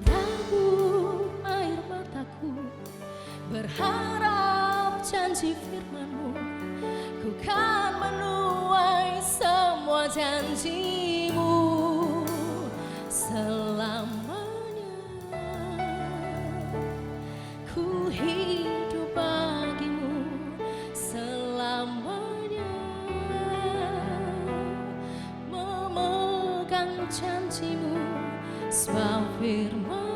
tabur air mataku, berharap janji firman-Mu. Ku kan menuai semua janji-Mu selamanya. Ku hidup bagi-Mu selamanya, memegang janji-Mu sebab firman-Mu.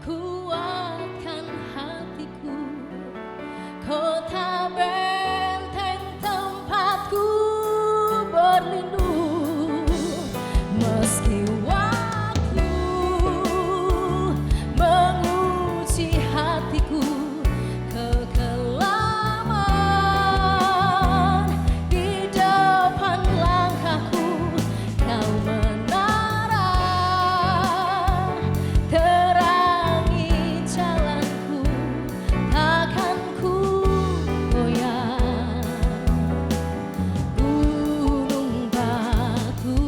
Kuatkan hatiku, kota benteng tempatku berlindung. Meski waktu menguji hatiku kekelaman, di depan langkahku Kau menara, terangi jalanku, takkan ku goyah. Gunung batuku,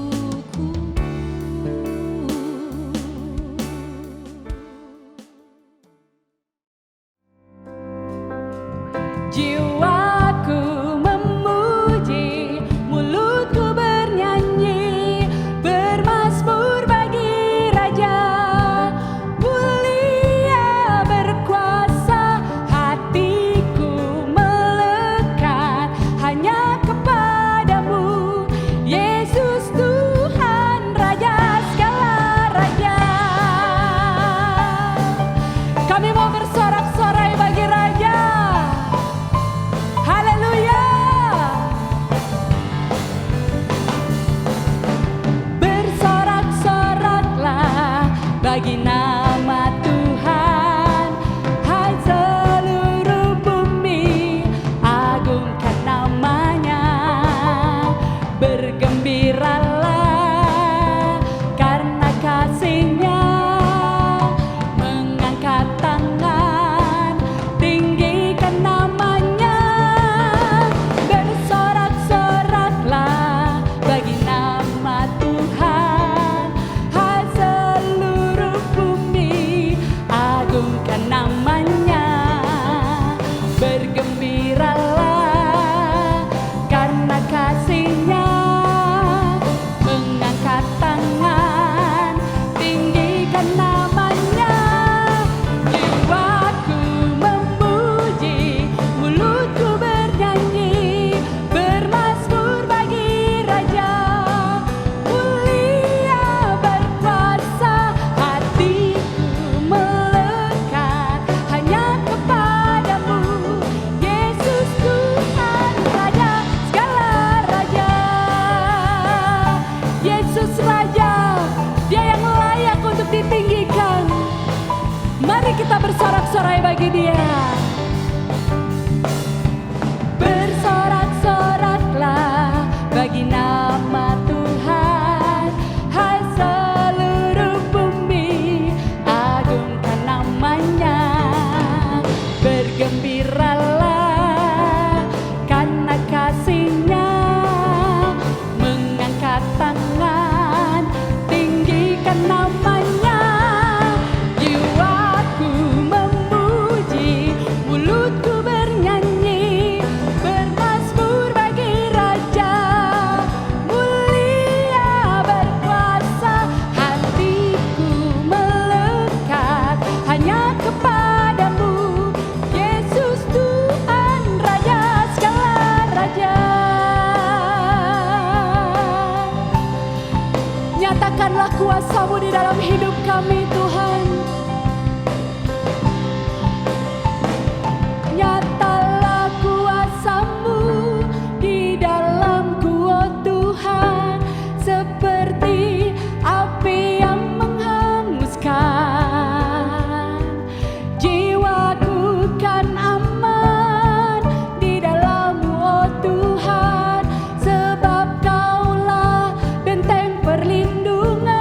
Jiwaku memuji, mulutku bernyanyi, bermazmur bagi Raja. Mulia berkuasa, hatiku melekat hanya kepadamu, Yesus Tuhan Raja segala raja. Kami mau bersorak-sorai bagi Raja. Haleluya. Bersorak-soraklah bagi nama Tuhan, hai seluruh bumi, agungkan namanya. Bergembiralah karena kasih-Nya, mengangkat tangan, tinggikan namanya. Bersorak-soraklah bagi nama Tuhan, hai seluruh bumi, agungkan namanya. Bergembiralah karena kasih-Nya, mengangkat tangan, tinggikan namanya. Jiwaku memuji, mulutku bernyanyi, bermazmur bagi Raja. Mulia berkuasa, hatiku melekat hanya kepadamu, Yesus Tuhan Raja segala raja. Yesus Raja, Dia yang layak untuk ditinggikan. Mari kita bersorak-sorai bagi Dia. Bersorak-soraklah bagi nama Tuhan, hai seluruh bumi, agungkan namanya. Bergembiralah karena kasih-Nya, mengangkat tangan, tinggikan namanya. Jiwaku memuji, mulutku bernyanyi, bermazmur bagi Raja. Mulia berkuasa, hatiku melekat hanya kepadamu, Yesus Tuhan Raja segala raja. Nyatakanlah kuasa-Mu di dalam hidup kami Tuhan. Nyatalah kuasa-Mu di dalamku, oh Tuhan, seperti api yang menghanguskan. Jiwaku kan aman di dalam-Mu, oh Tuhan, sebab Kaulah benteng perlindungan.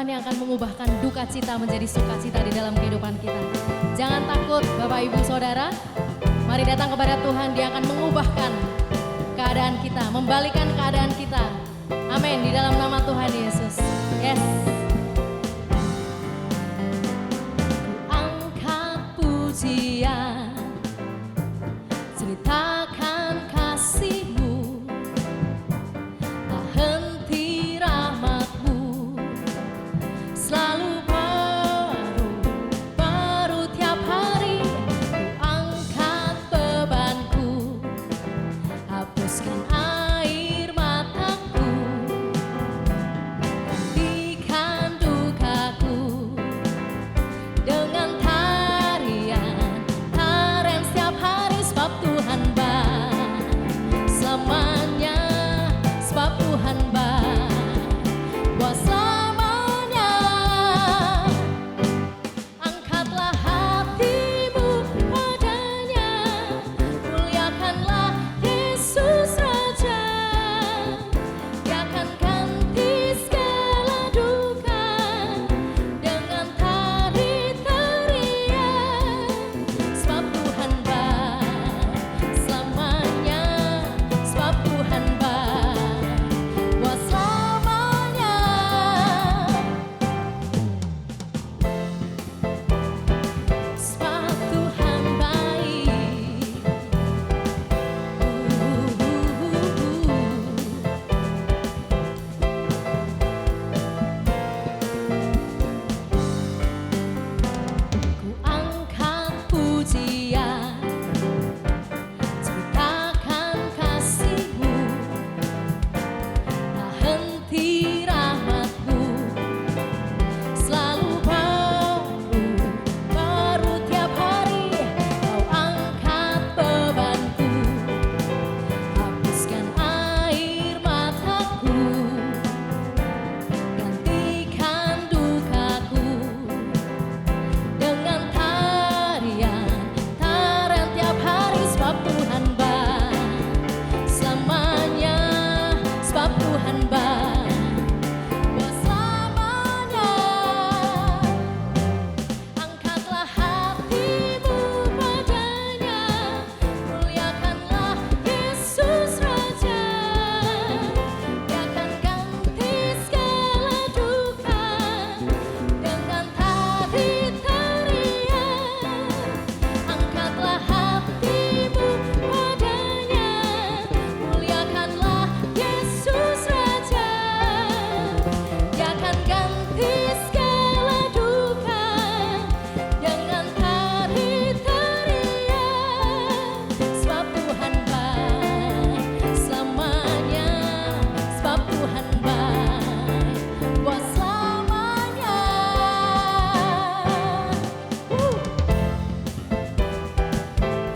Tuhan yang akan mengubahkan duka cita menjadi sukacita di dalam kehidupan kita. Jangan takut Bapak Ibu Saudara, mari datang kepada Tuhan, Dia akan mengubahkan keadaan kita, membalikan keadaan kita. Amin, di dalam nama Tuhan Yesus. Yes. Angkat pujian, ceritakan kasih-Mu, tak henti rahmat-Mu, selalu baru tiap hari. Ku angkat bebanku, hapuskan air mataku, gantikan dukaku dengan tarian setiap hari, sebab Tuhan baik selamanya, sebab Tuhan baik buat selamanya. Angkatlah hatimu padanya, muliakanlah Yesus Raja. Dia akan ganti segala duka dengan tari-tarian, sebab Tuhan baik selamanya, sebab Tuhan baik buat selamanya. Sebab Tuhan baik. Ku angkat pujian, ceritakan kasih-Mu, tak henti rahmat-Mu, selalu baru tiap hari. Kau angkat bebanku, hapuskan air mataku, gantikan dukaku dengan tarian tiap hari, sebab Tuhan baik selamanya, sebab Tuhan baik buat selamanya. Angkatlah hatimu padanya, muliakanlah Yesus Raja. Dia akan ganti segala duka dengan tari-tarian. Angkatlah hatimu padanya, muliakanlah Yesus Raja. Dia akan ganti segala duka dengan tari-tarian, sebab Tuhan baik selamanya, sebab Tuhan baik buat selamanya.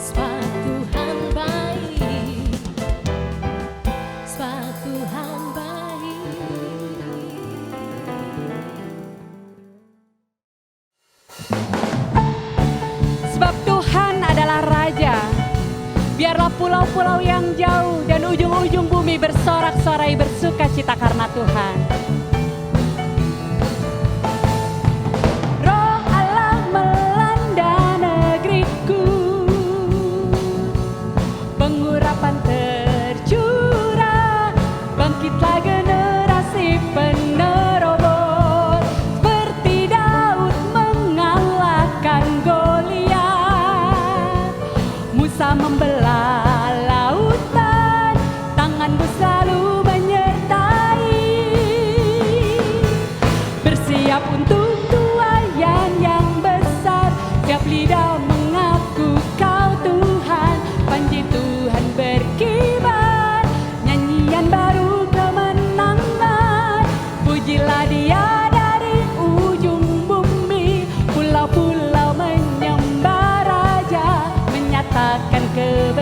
Sebab Tuhan baik, sebab Tuhan baik. Sebab Tuhan adalah Raja. Biarlah pulau-pulau yang jauh dan ujung-ujung bumi bersorak-sorai bersuka cita karena Tuhan. Roh Allah melanda negeriku, pengurapan tercurah, bangkitlah generasi penerobos, seperti Daud mengalahkan Goliat. Musa membelah lautan, tanganmu selalu menyertai. Bersiap untuk tuayan yang besar, siap lidah mengaku Kau Tuhan. Panji Tuhan berkibar, nyanyian baru kemenangan. Pujilah Dia dari ujung bumi, pulau-pulau menyembah Raja, menyatakan kebenaran.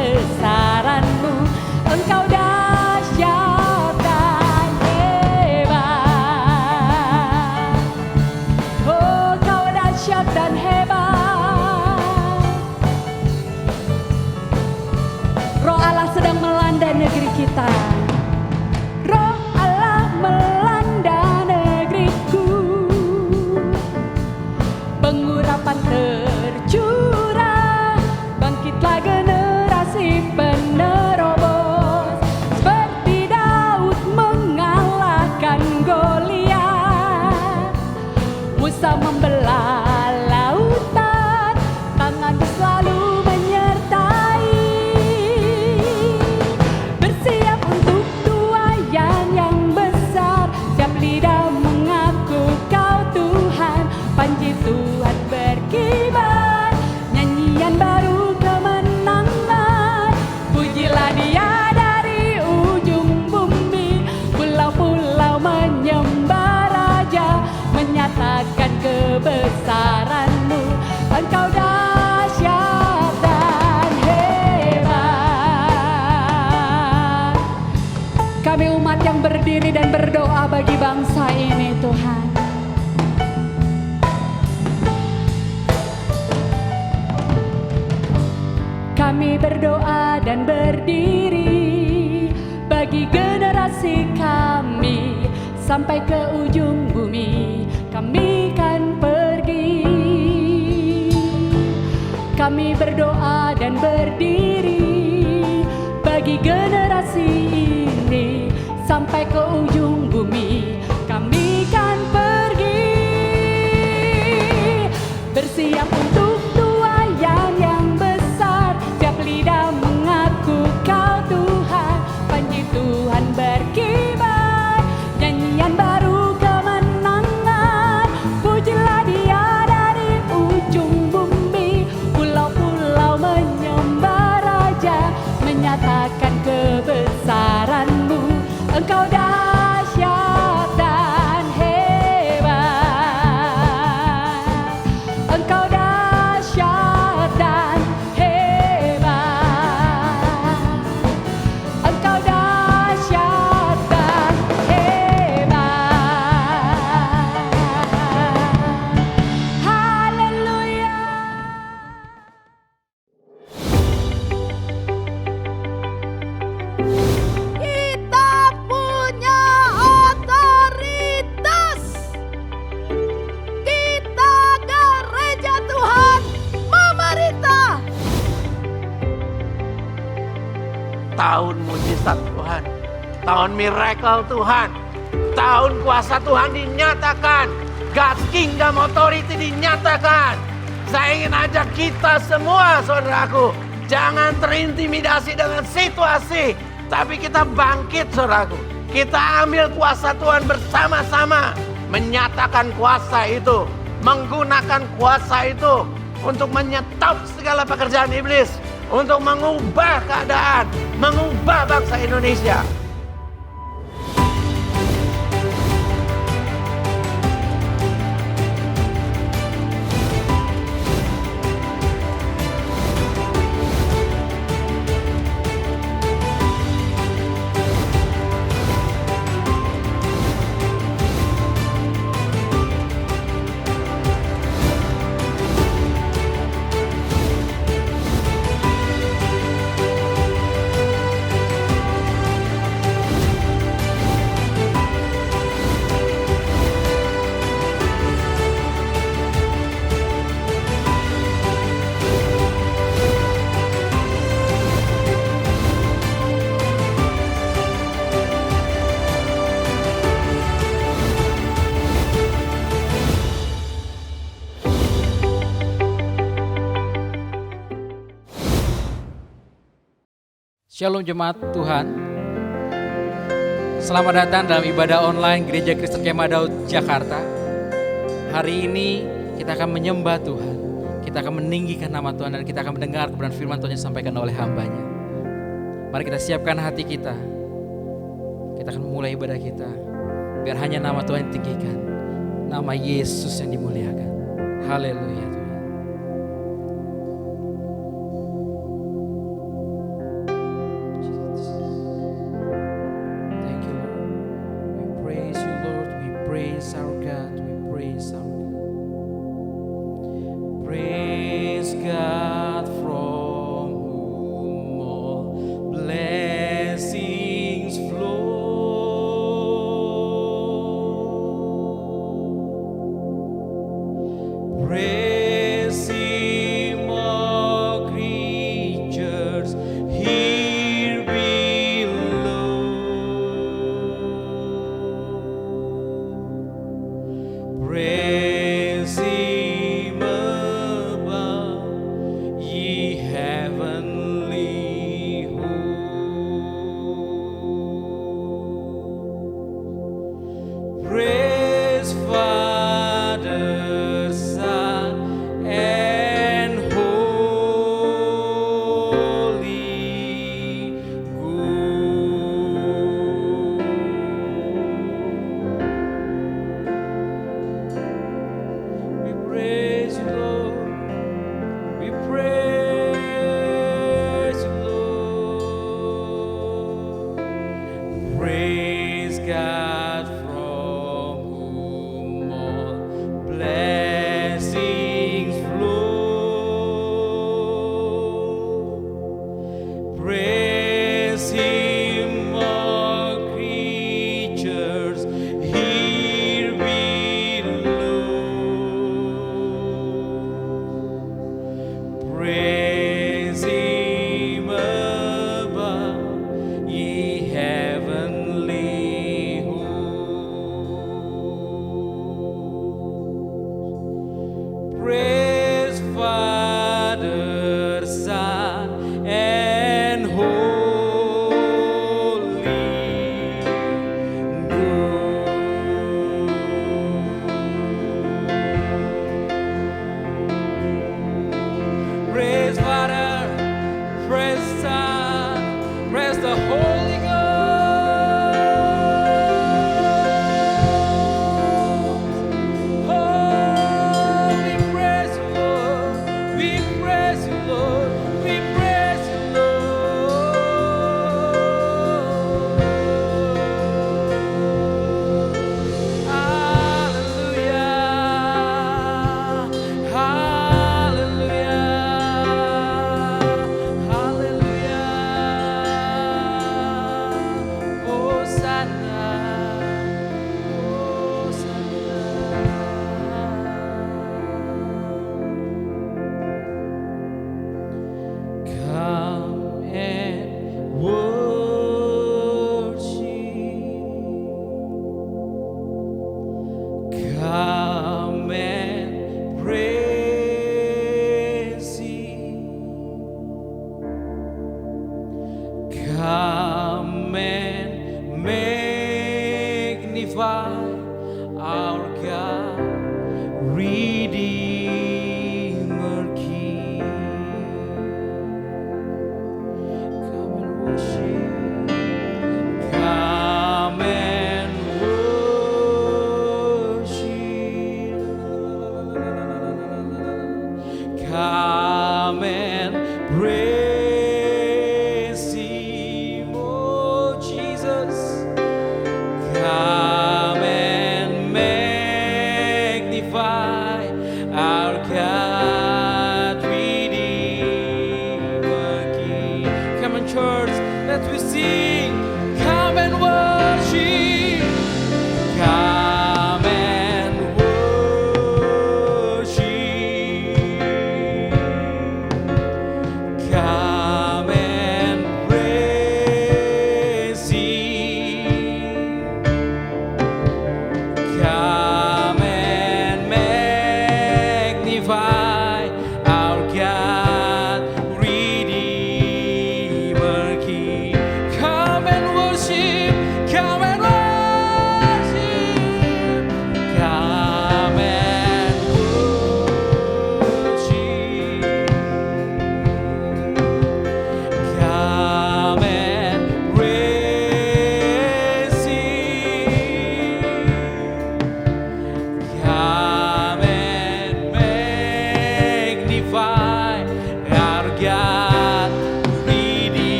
Kami berdoa dan berdiri bagi generasi kami sampai ke ujung bumi. Kami kan pergi. Kami berdoa dan berdiri bagi generasi ini sampai ke ujung bumi. Kami kan pergi. Bersiap untuk tuayan yang besar, tiap lidah mengaku Kau Tuhan. Panji Tuhan berkibar, nyanyian baru kemenangan. Pujilah Dia dari ujung bumi, pulau-pulau menyembah Raja, menyatakan kebesaran-Mu. Engkau dahsyat dan hebat. Engkau dahsyat dan hebat. Engkau dahsyat dan hebat. Haleluya. Kita punya otoritas. Kita gereja Tuhan memerintah. Tahun mujizat Tuhan, tahun miracle Tuhan, tahun kuasa Tuhan dinyatakan, God's Kingdom Authority dinyatakan. Saya ingin ajak kita semua, saudaraku, jangan terintimidasi dengan situasi, tapi kita bangkit, saudaraku. Kita ambil kuasa Tuhan bersama-sama, menyatakan kuasa itu, menggunakan kuasa itu untuk menyetop segala pekerjaan iblis, untuk mengubah keadaan, mengubah bangsa Indonesia. Shalom jemaat Tuhan. Selamat datang dalam ibadah online Gereja Kristen Kemah Daud Jakarta. Hari ini kita akan menyembah Tuhan. Kita akan meninggikan nama Tuhan dan kita akan mendengar kebenaran firman Tuhan yang disampaikan oleh hamba-Nya. Mari kita siapkan hati kita. Kita akan memulai ibadah kita. Biar hanya nama Tuhan ditinggikan. Nama Yesus yang dimuliakan. Haleluya Tuhan. Praise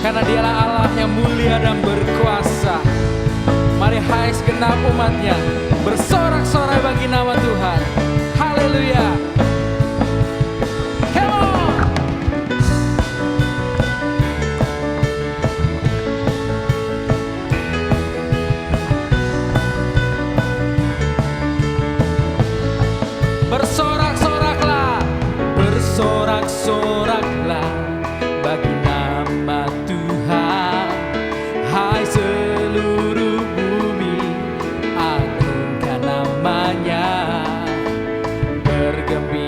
Karena dialah Allah yang mulia dan berkuasa. Mari hai segenap umatnya bersorak-sorai bagi nama Tuhan. Haleluya. Come on. Bersorak-soraklah, bersorak-soraklah bagi nama Tuhan. Hai seluruh bumi, agungkan namanya. Bergembira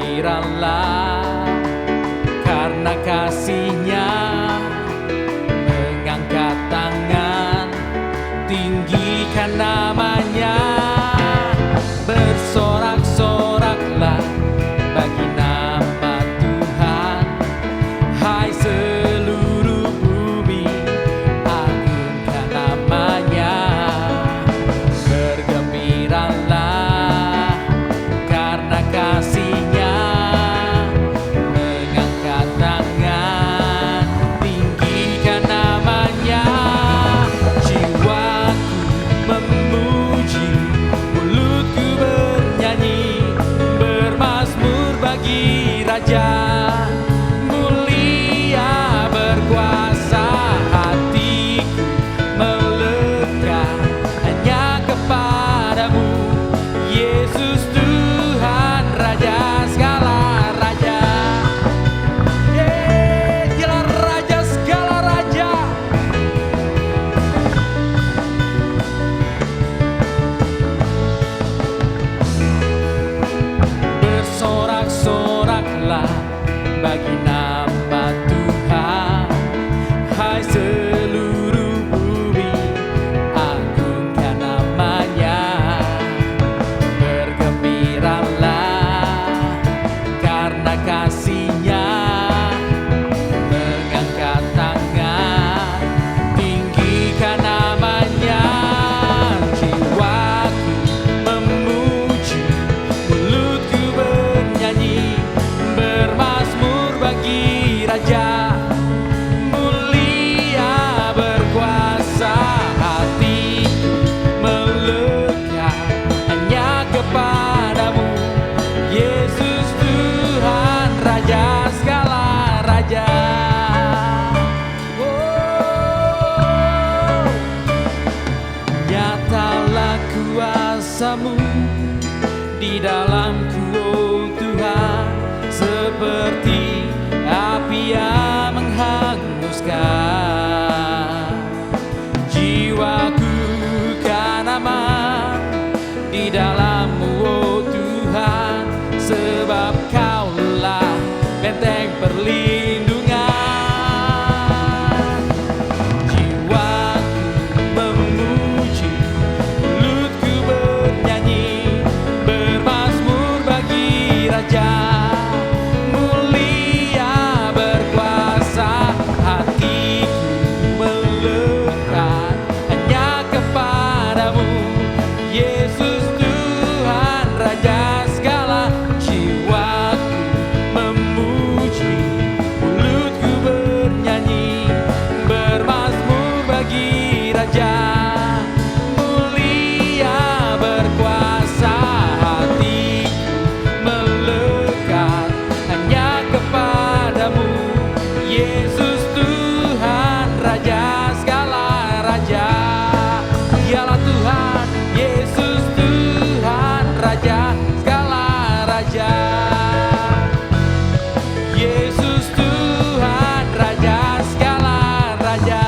kuasa-Mu di dalamku, oh Tuhan, seperti api yang menghanguskan. Jiwaku kan aman di dalam-Mu, oh Tuhan, sebab Kaulah benteng perlindungan. Jiwaku memuji, mulutku bernyanyi, bermazmur bagi Raja. Mulia berkuasa, hatiku melekat hanya kepadamu, Yesus Tuhan Raja segala. Jiwaku memuji, mulutku bernyanyi, bermazmur bagi Raja. Mulia berkuasa, hatiku melekat hanya kepadamu, Yesus Tuhan Raja segala Raja. Dialah Tuhan, Yesus Tuhan Raja segala Raja. Yesus Tuhan Raja segala Raja.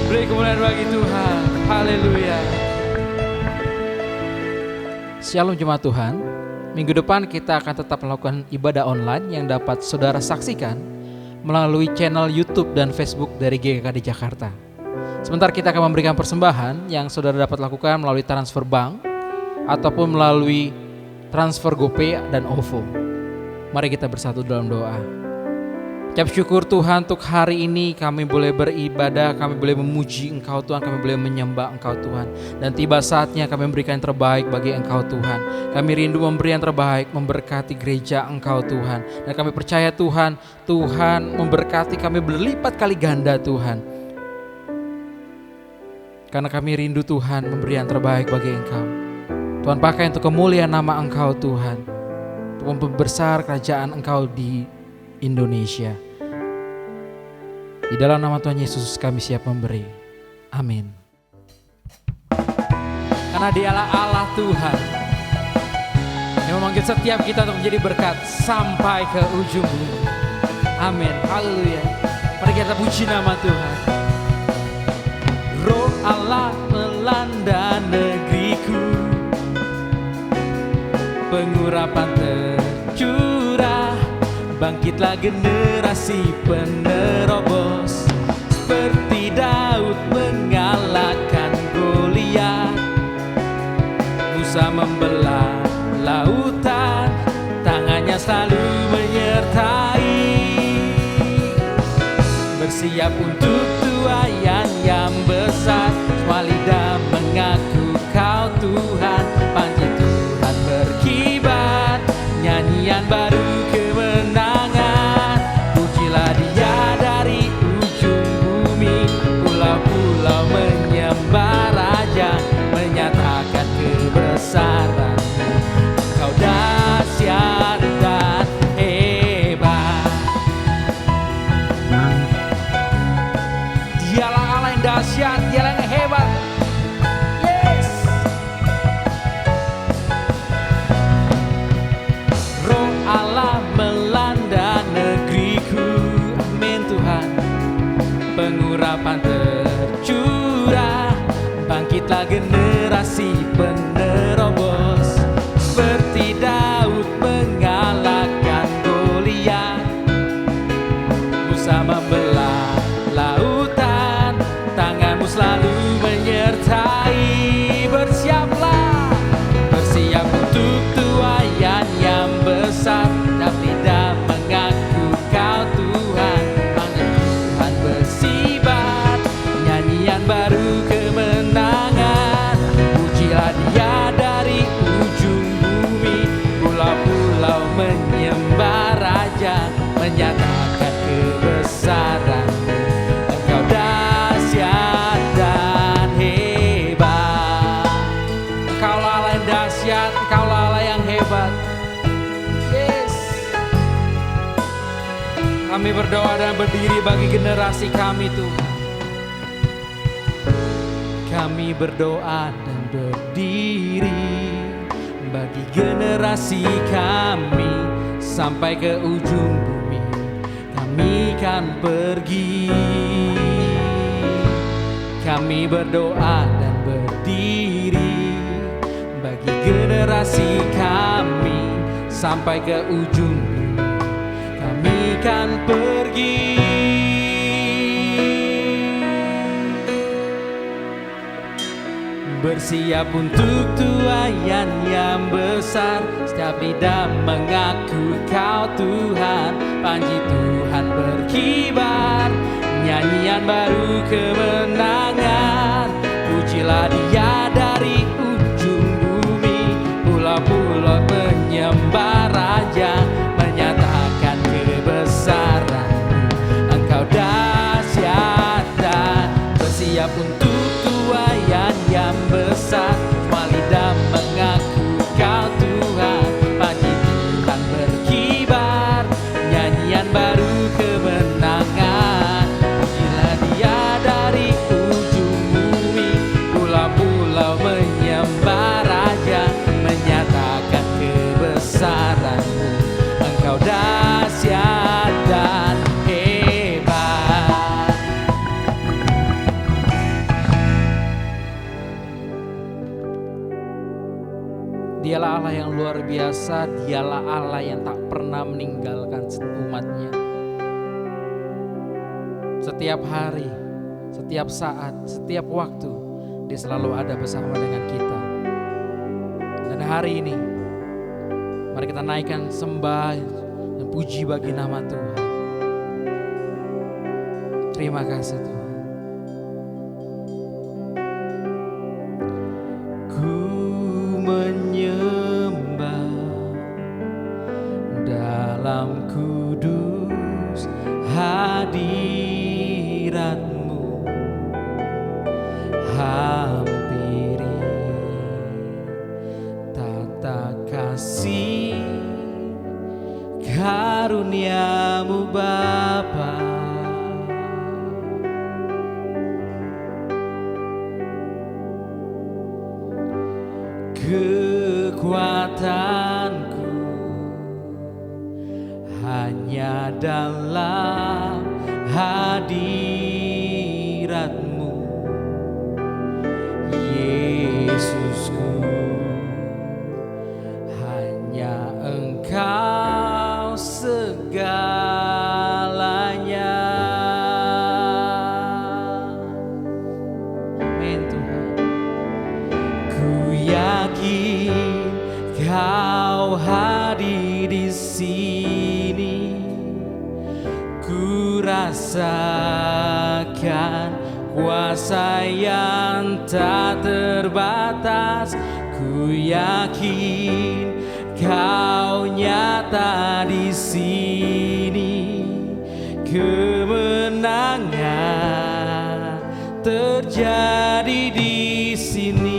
Beri kemuliaan bagi Tuhan. Haleluya. Shalom jemaat Tuhan. Minggu depan kita akan tetap melakukan ibadah online yang dapat saudara saksikan melalui channel YouTube dan Facebook dari GKKD Jakarta. Sebentar kita akan memberikan persembahan yang saudara dapat lakukan melalui transfer bank ataupun melalui transfer GoPay dan OVO. Mari kita bersatu dalam doa. Ucap syukur Tuhan untuk hari ini kami boleh beribadah, kami boleh memuji Engkau Tuhan, kami boleh menyembah Engkau Tuhan. Dan tiba saatnya kami memberikan yang terbaik bagi Engkau Tuhan. Kami rindu memberi yang terbaik, memberkati gereja Engkau Tuhan. Dan kami percaya Tuhan, Tuhan memberkati kami berlipat kali ganda Tuhan. Karena kami rindu Tuhan memberi yang terbaik bagi Engkau. Tuhan pakai untuk kemuliaan nama Engkau Tuhan, untuk memperbesar kerajaan Engkau di Indonesia. Di dalam nama Tuhan Yesus kami siap memberi. Amin. Karena Dialah Allah Tuhan yang memanggil setiap kita untuk menjadi berkat sampai ke ujung bumi. Amin. Haleluya. Mari kita puji nama Tuhan. Roh Allah melanda negeriku, pengurapan tercurah, bangkitlah generasi penerobos, seperti Daud mengalahkan Goliat. Musa membelah lautan, tangannya selalu menyertai. Bersiap untuk tuaian yang besar, semua lidah mengaku Kau Tuhan. Panji Tuhan berkibar, nyanyian baru kemenangan. Pujilah Dia dari ujung bumi, pulau-pulau menyembah Raja, menyatakan kebesaran. Kau dahsyat dan hebat. Dialah Allah yang dahsyat, Dialah yang hebat. Yes. Roh Allah melanda negeriku, amin Tuhan. Pengurapan tercurah, bangkitlah generasi penerobos, seperti Daud mengalahkan Goliat. Musa membelah lautan, tanganmu selalu menyertai. Bersiaplah, bersiap untuk tuaian yang besar, dan lidah mengaku Kau Tuhan. Panggil Tuhan bersibar, nyanyian baru kemenangan. Pujilah Dia dari ujung bumi, pulau-pulau menyembah Raja, menyatakan kebesaran. Engkau dahsyat dan hebat. Engkaulah Allah yang dahsyat, Engkaulah Allah yang hebat. Yes. Kami berdoa dan berdiri bagi generasi kami Tuhan. kami berdoa dan berdiri bagi generasi kami sampai ke ujung bumi. Kami kan pergi. Kami berdoa dan berdiri bagi generasi kami sampai ke ujung bumi. Kami kan pergi. Bersiap untuk tuaian yang besar, setiap lidah mengaku Kau Tuhan. Panji Tuhan berkibar, nyanyian baru kemenangan. Pujilah Dia dari ujung bumi, pulau-pulau menyembah Raja, menyatakan kebesaran-Mu. Engkau dahsyat dan bersiap untuk tuaian yang besar. Semua lidah mengaku Kau Tuhan. Panji Tuhan berkibar, nyanyian baru kemenangan. Pujilah Dia dari ujung bumi, pulau-pulau menyembah Raja, menyatakan kebesaran-Mu. Engkau dahsyat dan hebat. Dialah Allah yang luar biasa, Dialah Allah yang tak pernah meninggalkan umat-Nya. Setiap hari, setiap saat, setiap waktu, Dia selalu ada bersama dengan kita. Dan hari ini, mari kita naikkan sembah dan puji bagi nama Tuhan. Terima kasih Tuhan. Menyembah dalam kudus hadirat-Mu, hampiri tata kasih karunia-Mu Bapa. Kekuatanku hanya dalam hadirat-Mu, Yesusku. Hanya Engkau segalanya. Amin Tuhan. Ku yakin Kau hadir di sini. Ku rasakan kuasa yang tak terbatas. Ku yakin Kau nyata di sini. Kemenangan terjadi di sini.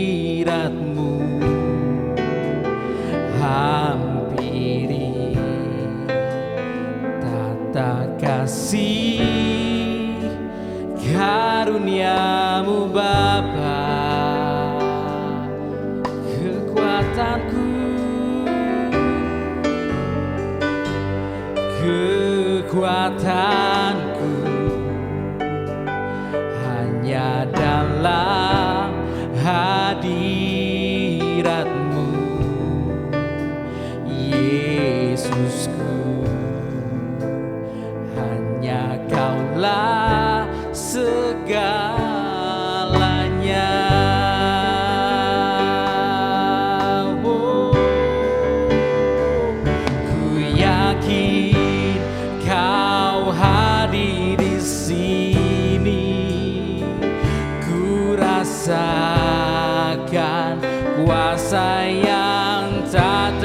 Hadirat-Mu, hampiri tata kasih karunia-Mu Bapa. Kekuatanku, kekuatanku hanya dalam hadirat-Mu, Yesusku. Hanya Kaulah segalanya. Oh, ku yakin Kau hadir di sini. Ku rasakan kuasa yang tak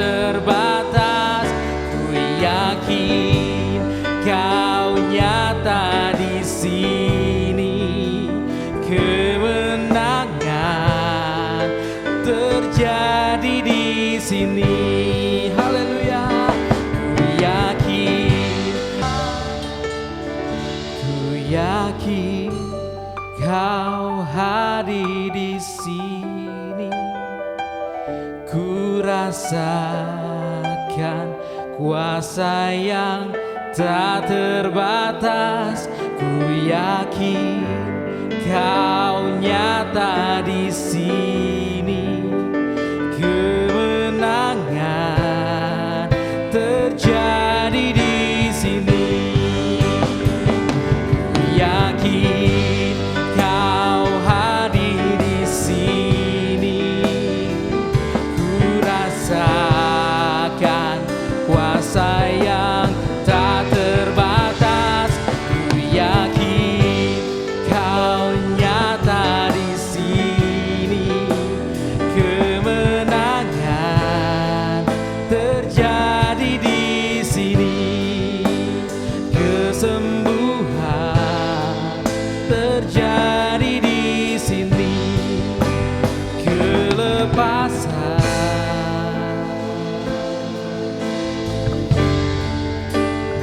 rasakan kuasa yang tak terbatas. Ku yakin Kau nyata di sini. Kemenangan terjadi di sini. Ku yakin Kau hadir di sini. Ku rasakan kuasa yang tak terbatas. Ku yakin Kau nyata di sini. Kemenangan terjadi di sini. Kesembuhan terjadi di sini. Kelepasan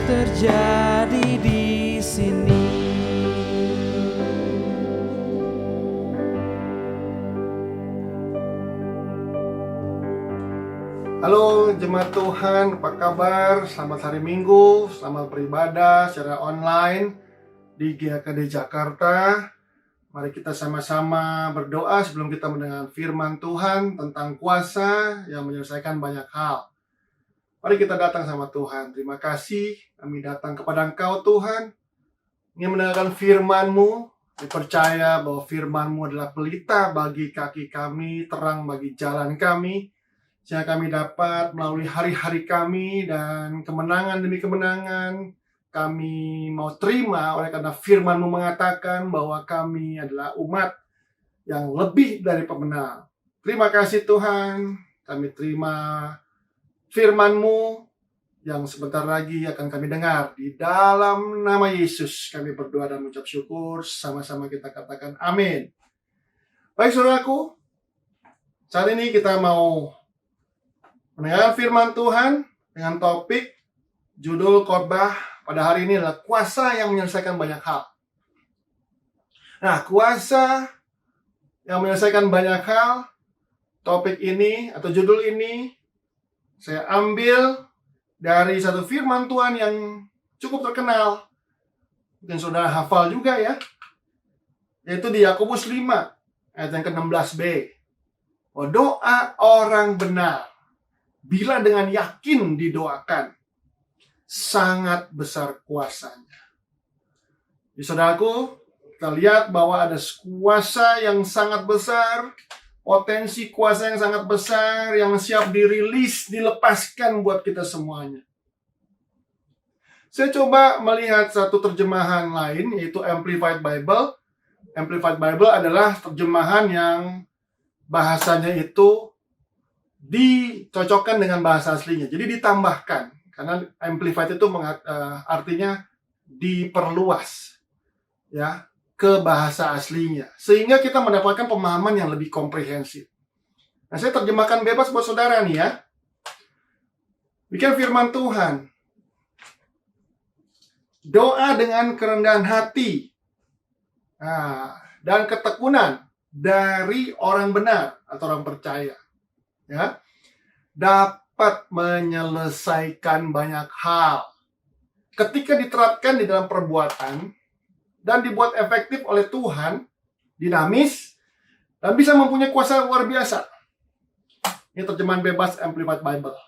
terjadi di sini. Halo jemaat Tuhan, apa kabar? Selamat hari Minggu, selamat beribadah secara online di GKD Jakarta. Mari kita sama-sama berdoa sebelum kita mendengar firman Tuhan tentang kuasa yang menyelesaikan banyak hal. Mari kita datang sama Tuhan. Terima kasih kami datang kepada Engkau Tuhan, ingin mendengarkan firman-Mu. Dipercaya bahwa firman-Mu adalah pelita bagi kaki kami, terang bagi jalan kami, sehingga kami dapat melalui hari-hari kami dan kemenangan demi kemenangan kami mau terima oleh karena firman-Mu mengatakan bahwa kami adalah umat yang lebih dari pemenang. Terima kasih Tuhan, kami terima firman-Mu yang sebentar lagi akan kami dengar. Di dalam nama Yesus kami berdoa dan mengucap syukur. Sama-sama kita katakan amin. Baik saudaraku, saat ini kita mau mendengarkan firman Tuhan dengan topik judul khotbah pada hari ini adalah kuasa yang menyelesaikan banyak hal. Nah, kuasa yang menyelesaikan banyak hal, topik ini atau judul ini saya ambil dari satu firman Tuhan yang cukup terkenal. Mungkin saudara hafal juga ya. Yaitu di Yakobus 5 ayat yang ke-16b. Oh, doa orang benar bila dengan yakin didoakan, sangat besar kuasanya. Di saudaraku, kita lihat bahwa ada kuasa yang sangat besar, potensi kuasa yang sangat besar, yang siap dirilis, dilepaskan buat kita semuanya. Saya coba melihat satu terjemahan lain, yaitu Amplified Bible. Amplified Bible adalah terjemahan yang bahasanya itu dicocokkan dengan bahasa aslinya, jadi ditambahkan, karena amplified itu artinya diperluas ya ke bahasa aslinya, sehingga kita mendapatkan pemahaman yang lebih komprehensif. Nah, saya terjemahkan bebas buat saudara nih ya. Bikin firman Tuhan, doa dengan kerendahan hati dan ketekunan dari orang benar atau orang percaya, ya, dapat menyelesaikan banyak hal ketika diterapkan di dalam perbuatan dan dibuat efektif oleh Tuhan, dinamis dan bisa mempunyai kuasa luar biasa. Ini terjemahan bebas Amplified Bible.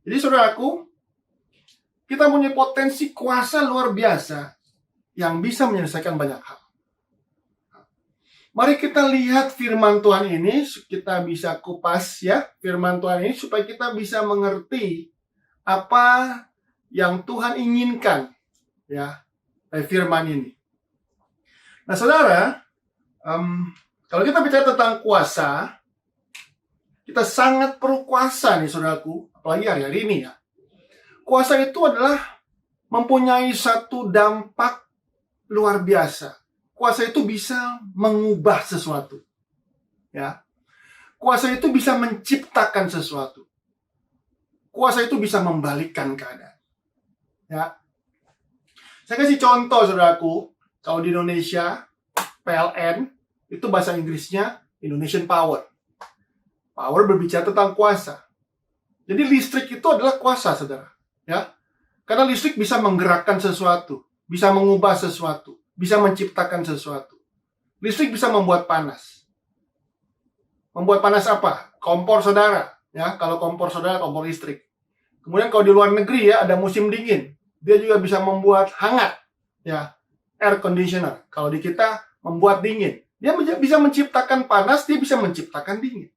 Jadi saudaraku, kita punya potensi kuasa luar biasa yang bisa menyelesaikan banyak hal. Mari kita lihat firman Tuhan ini, kita bisa kupas ya firman Tuhan ini supaya kita bisa mengerti apa yang Tuhan inginkan ya dari firman ini. Nah saudara, kalau kita bicara tentang kuasa, kita sangat perlu kuasa nih saudaraku, apalagi hari-hari ini ya. Kuasa itu adalah mempunyai satu dampak luar biasa. Kuasa itu bisa mengubah sesuatu. Ya. Kuasa itu bisa menciptakan sesuatu. Kuasa itu bisa membalikkan keadaan. Ya. Saya kasih contoh, saudaraku. Kalau di Indonesia, PLN, itu bahasa Inggrisnya Indonesian Power. Power berbicara tentang kuasa. Jadi listrik itu adalah kuasa, saudara. Ya, karena listrik bisa menggerakkan sesuatu, bisa mengubah sesuatu, bisa menciptakan sesuatu. Listrik bisa membuat panas. Membuat panas apa? Kompor saudara. Ya, kalau kompor saudara, kompor listrik. Kemudian kalau di luar negeri ya, ada musim dingin. Dia juga bisa membuat hangat. Ya, air conditioner. Kalau di kita, membuat dingin. Dia bisa menciptakan panas, dia bisa menciptakan dingin.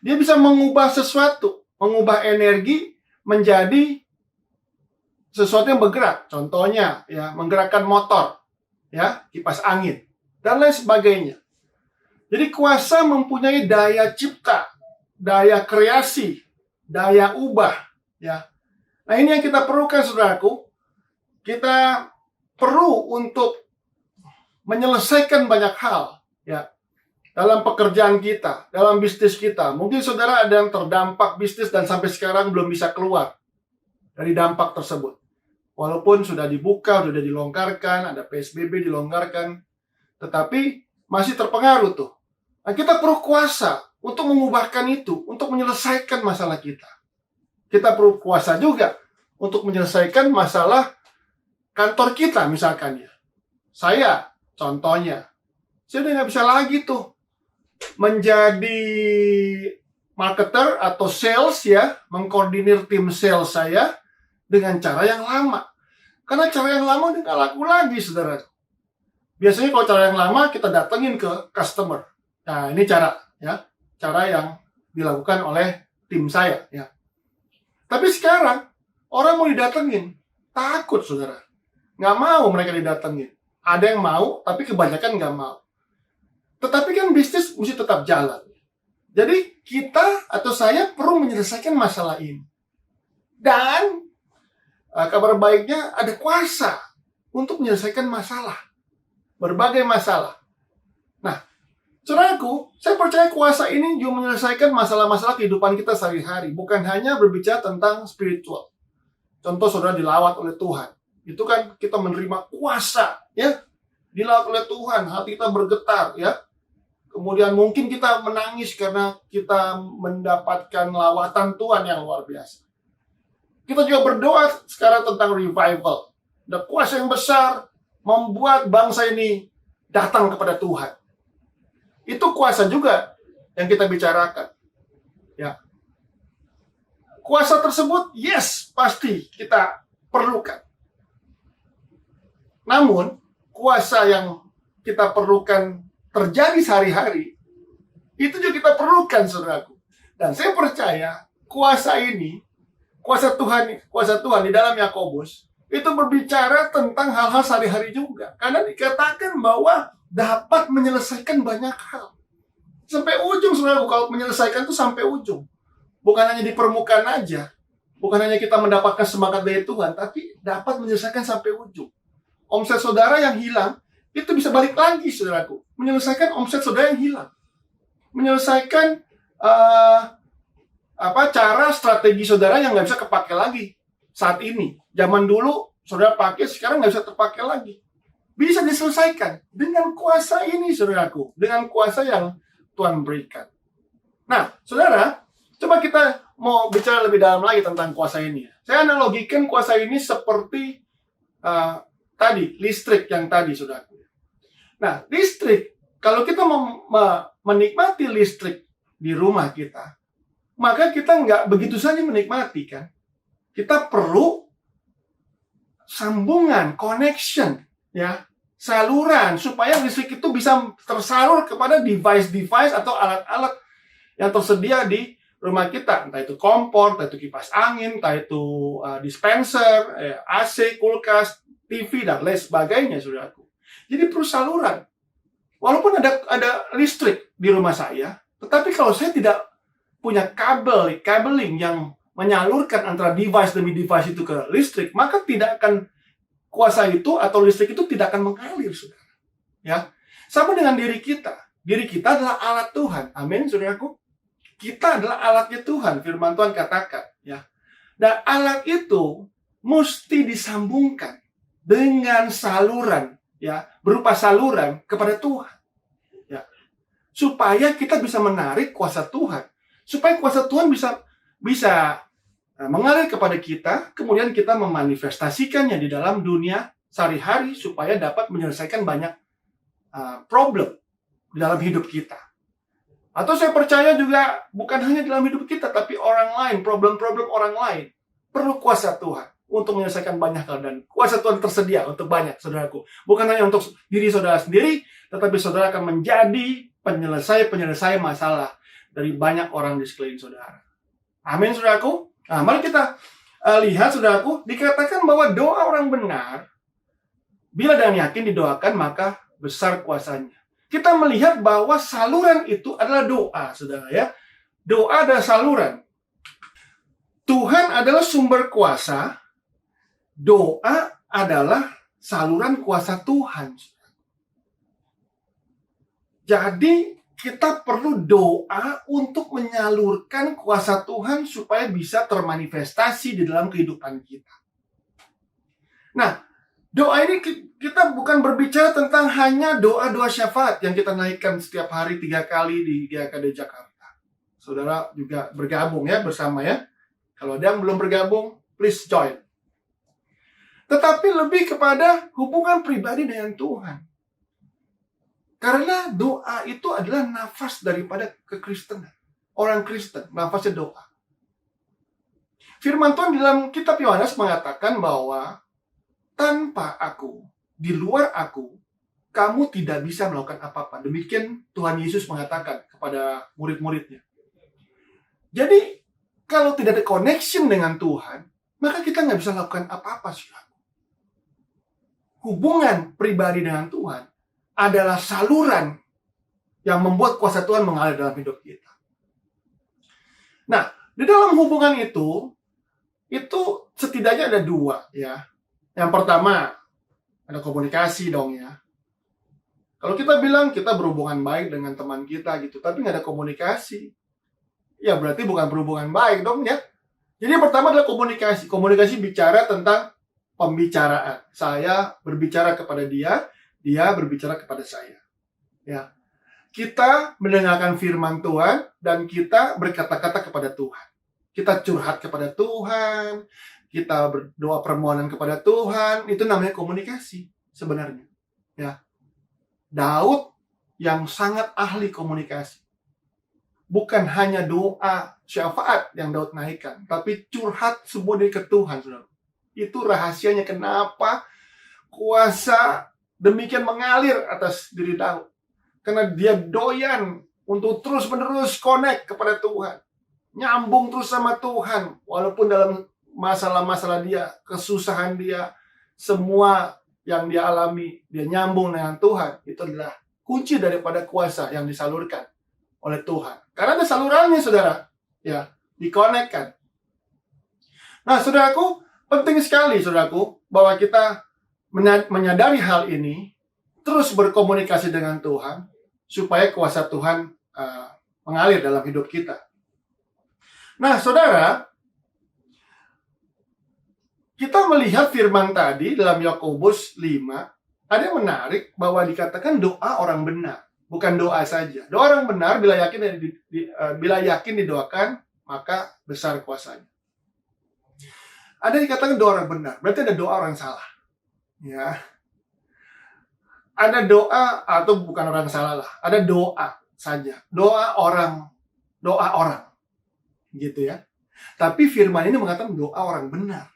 Dia bisa mengubah sesuatu. Mengubah energi menjadi sesuatu yang bergerak. Contohnya, ya, menggerakkan motor. Ya, kipas angin. Dan lain sebagainya. Jadi kuasa mempunyai daya cipta, daya kreasi, daya ubah, ya. Nah, ini yang kita perlukan, saudaraku. Kita perlu untuk menyelesaikan banyak hal, ya. Dalam pekerjaan kita, dalam bisnis kita. Mungkin saudara ada yang terdampak bisnis dan sampai sekarang belum bisa keluar dari dampak tersebut. Walaupun sudah dibuka, sudah dilonggarkan, ada PSBB dilonggarkan, tetapi masih terpengaruh tuh. Nah, kita perlu kuasa untuk mengubahkan itu, untuk menyelesaikan masalah kita. Kita perlu kuasa juga untuk menyelesaikan masalah kantor kita misalkan ya. Saya, contohnya, saya udah nggak bisa lagi tuh menjadi marketer atau sales ya, mengkoordinir tim sales saya dengan cara yang lama. Karena cara yang lama udah nggak laku lagi, saudara. Biasanya kalau cara yang lama kita datengin ke customer. Nah, ini cara yang dilakukan oleh tim saya ya. Tapi sekarang orang mau didatengin, takut, saudara. Nggak mau mereka didatengin. Ada yang mau, tapi kebanyakan nggak mau. Tetapi kan bisnis mesti tetap jalan. Jadi kita atau saya perlu menyelesaikan masalah ini. Dan kabar baiknya ada kuasa untuk menyelesaikan masalah. Berbagai masalah. Nah, saudaraku, saya percaya kuasa ini juga menyelesaikan masalah-masalah kehidupan kita sehari-hari. Bukan hanya berbicara tentang spiritual. Contoh saudara dilawat oleh Tuhan. Itu kan kita menerima kuasa, ya. Dilawat oleh Tuhan, hati kita bergetar, ya. Kemudian mungkin kita menangis karena kita mendapatkan lawatan Tuhan yang luar biasa. Kita juga berdoa sekarang tentang revival. Ada kuasa yang besar membuat bangsa ini datang kepada Tuhan. Itu kuasa juga yang kita bicarakan. Ya. Kuasa tersebut, yes, pasti kita perlukan. Namun, kuasa yang kita perlukan terjadi sehari-hari, itu juga kita perlukan, saudaraku. Dan saya percaya, kuasa ini, kuasa Tuhan di dalam Yakobus, itu berbicara tentang hal-hal sehari-hari juga. Karena dikatakan bahwa dapat menyelesaikan banyak hal. Sampai ujung, saudaraku, kalau menyelesaikan itu sampai ujung. Bukan hanya di permukaan aja. Bukan hanya kita mendapatkan semangat dari Tuhan, tapi dapat menyelesaikan sampai ujung. Omset saudara yang hilang, itu bisa balik lagi, saudaraku. Menyelesaikan omset saudara yang hilang. Menyelesaikan cara strategi saudara yang nggak bisa kepakai lagi saat ini. Zaman dulu, saudara pakai, sekarang nggak bisa terpakai lagi. Bisa diselesaikan dengan kuasa ini, saudaraku. Dengan kuasa yang Tuhan berikan. Nah, saudara, coba kita mau bicara lebih dalam lagi tentang kuasa ini. Saya analogikan kuasa ini seperti tadi, listrik yang tadi, saudaraku. Nah, listrik, kalau kita menikmati listrik di rumah kita, maka kita nggak begitu saja menikmati, kan? Kita perlu sambungan, connection, ya, saluran, supaya listrik itu bisa tersalur kepada device-device atau alat-alat yang tersedia di rumah kita. Entah itu kompor, entah itu kipas angin, entah itu dispenser, AC, kulkas, TV, dan lain sebagainya, saudaraku. Jadi perlu saluran. Walaupun ada listrik di rumah saya, tetapi kalau saya tidak punya kabeling yang menyalurkan antara device demi device itu ke listrik, maka tidak akan kuasa itu atau listrik itu tidak akan mengalir, saudara. Ya, sama dengan diri kita. Diri kita adalah alat Tuhan. Amin, saudaraku. Kita adalah alatnya Tuhan. Firman Tuhan katakan, ya. Dan alat itu mesti disambungkan dengan saluran, ya, berupa saluran kepada Tuhan, ya, supaya kita bisa menarik kuasa Tuhan, supaya kuasa Tuhan bisa mengalir kepada kita, kemudian kita memanifestasikannya di dalam dunia sehari-hari supaya dapat menyelesaikan banyak problem di dalam hidup kita. Atau saya percaya juga bukan hanya dalam hidup kita, tapi orang lain, problem-problem orang lain perlu kuasa Tuhan untuk menyelesaikan banyak hal, dan kuasa Tuhan tersedia untuk banyak, saudaraku. Bukan hanya untuk diri saudara sendiri, tetapi saudara akan menjadi penyelesai masalah dari banyak orang di sekeliling saudara. Amin, saudaraku. Nah, mari kita lihat, saudaraku, dikatakan bahwa doa orang benar, bila dengan yakin didoakan, maka besar kuasanya. Kita melihat bahwa saluran itu adalah doa, saudara ya. Doa adalah saluran. Tuhan adalah sumber kuasa. Doa adalah saluran kuasa Tuhan. Jadi kita perlu doa untuk menyalurkan kuasa Tuhan supaya bisa termanifestasi di dalam kehidupan kita. Nah, doa ini kita bukan berbicara tentang hanya doa-doa syafaat yang kita naikkan setiap hari 3 kali di GKD Jakarta. Saudara juga bergabung ya bersama ya. Kalau ada yang belum bergabung, please join. Tetapi lebih kepada hubungan pribadi dengan Tuhan. Karena doa itu adalah nafas daripada kekristenan. Orang Kristen, nafasnya doa. Firman Tuhan dalam kitab Yohanes mengatakan bahwa tanpa aku, di luar aku, kamu tidak bisa melakukan apa-apa. Demikian Tuhan Yesus mengatakan kepada murid-muridnya. Jadi, kalau tidak ada connection dengan Tuhan, maka kita nggak bisa lakukan apa-apa. Hubungan pribadi dengan Tuhan adalah saluran yang membuat kuasa Tuhan mengalir dalam hidup kita. Nah, di dalam hubungan itu setidaknya ada 2 ya. Yang pertama, ada komunikasi dong ya. Kalau kita bilang kita berhubungan baik dengan teman kita gitu, tapi nggak ada komunikasi, ya berarti bukan berhubungan baik dong ya. Jadi yang pertama adalah komunikasi. Komunikasi bicara tentang pembicaraan. Saya berbicara kepada dia, dia berbicara kepada saya. Ya. Kita mendengarkan firman Tuhan dan kita berkata-kata kepada Tuhan. Kita curhat kepada Tuhan, kita berdoa permohonan kepada Tuhan, itu namanya komunikasi sebenarnya. Ya. Daud yang sangat ahli komunikasi. Bukan hanya doa syafaat yang Daud naikkan, tapi curhat semua dari ke Tuhan, saudara. Itu rahasianya kenapa kuasa demikian mengalir atas diri Daud. Karena dia doyan untuk terus-menerus connect kepada Tuhan. Nyambung terus sama Tuhan, walaupun dalam masalah-masalah dia, kesusahan dia, semua yang dia alami, dia nyambung dengan Tuhan. Itu adalah kunci daripada kuasa yang disalurkan oleh Tuhan. Karena ada salurannya, saudara. Ya, dikonekkan. Nah, saudaraku, penting sekali, saudaraku, bahwa kita menyadari hal ini, terus berkomunikasi dengan Tuhan, supaya kuasa Tuhan mengalir dalam hidup kita. Nah, saudara, kita melihat firman tadi dalam Yakobus 5, ada yang menarik bahwa dikatakan doa orang benar, bukan doa saja. Doa orang benar bila yakin didoakan, maka besar kuasanya. Ada yang dikatakan doa orang benar, berarti ada doa orang salah. Ya. Ada doa atau bukan orang salah lah, ada doa saja. Doa orang. Gitu ya. Tapi firman ini mengatakan doa orang benar.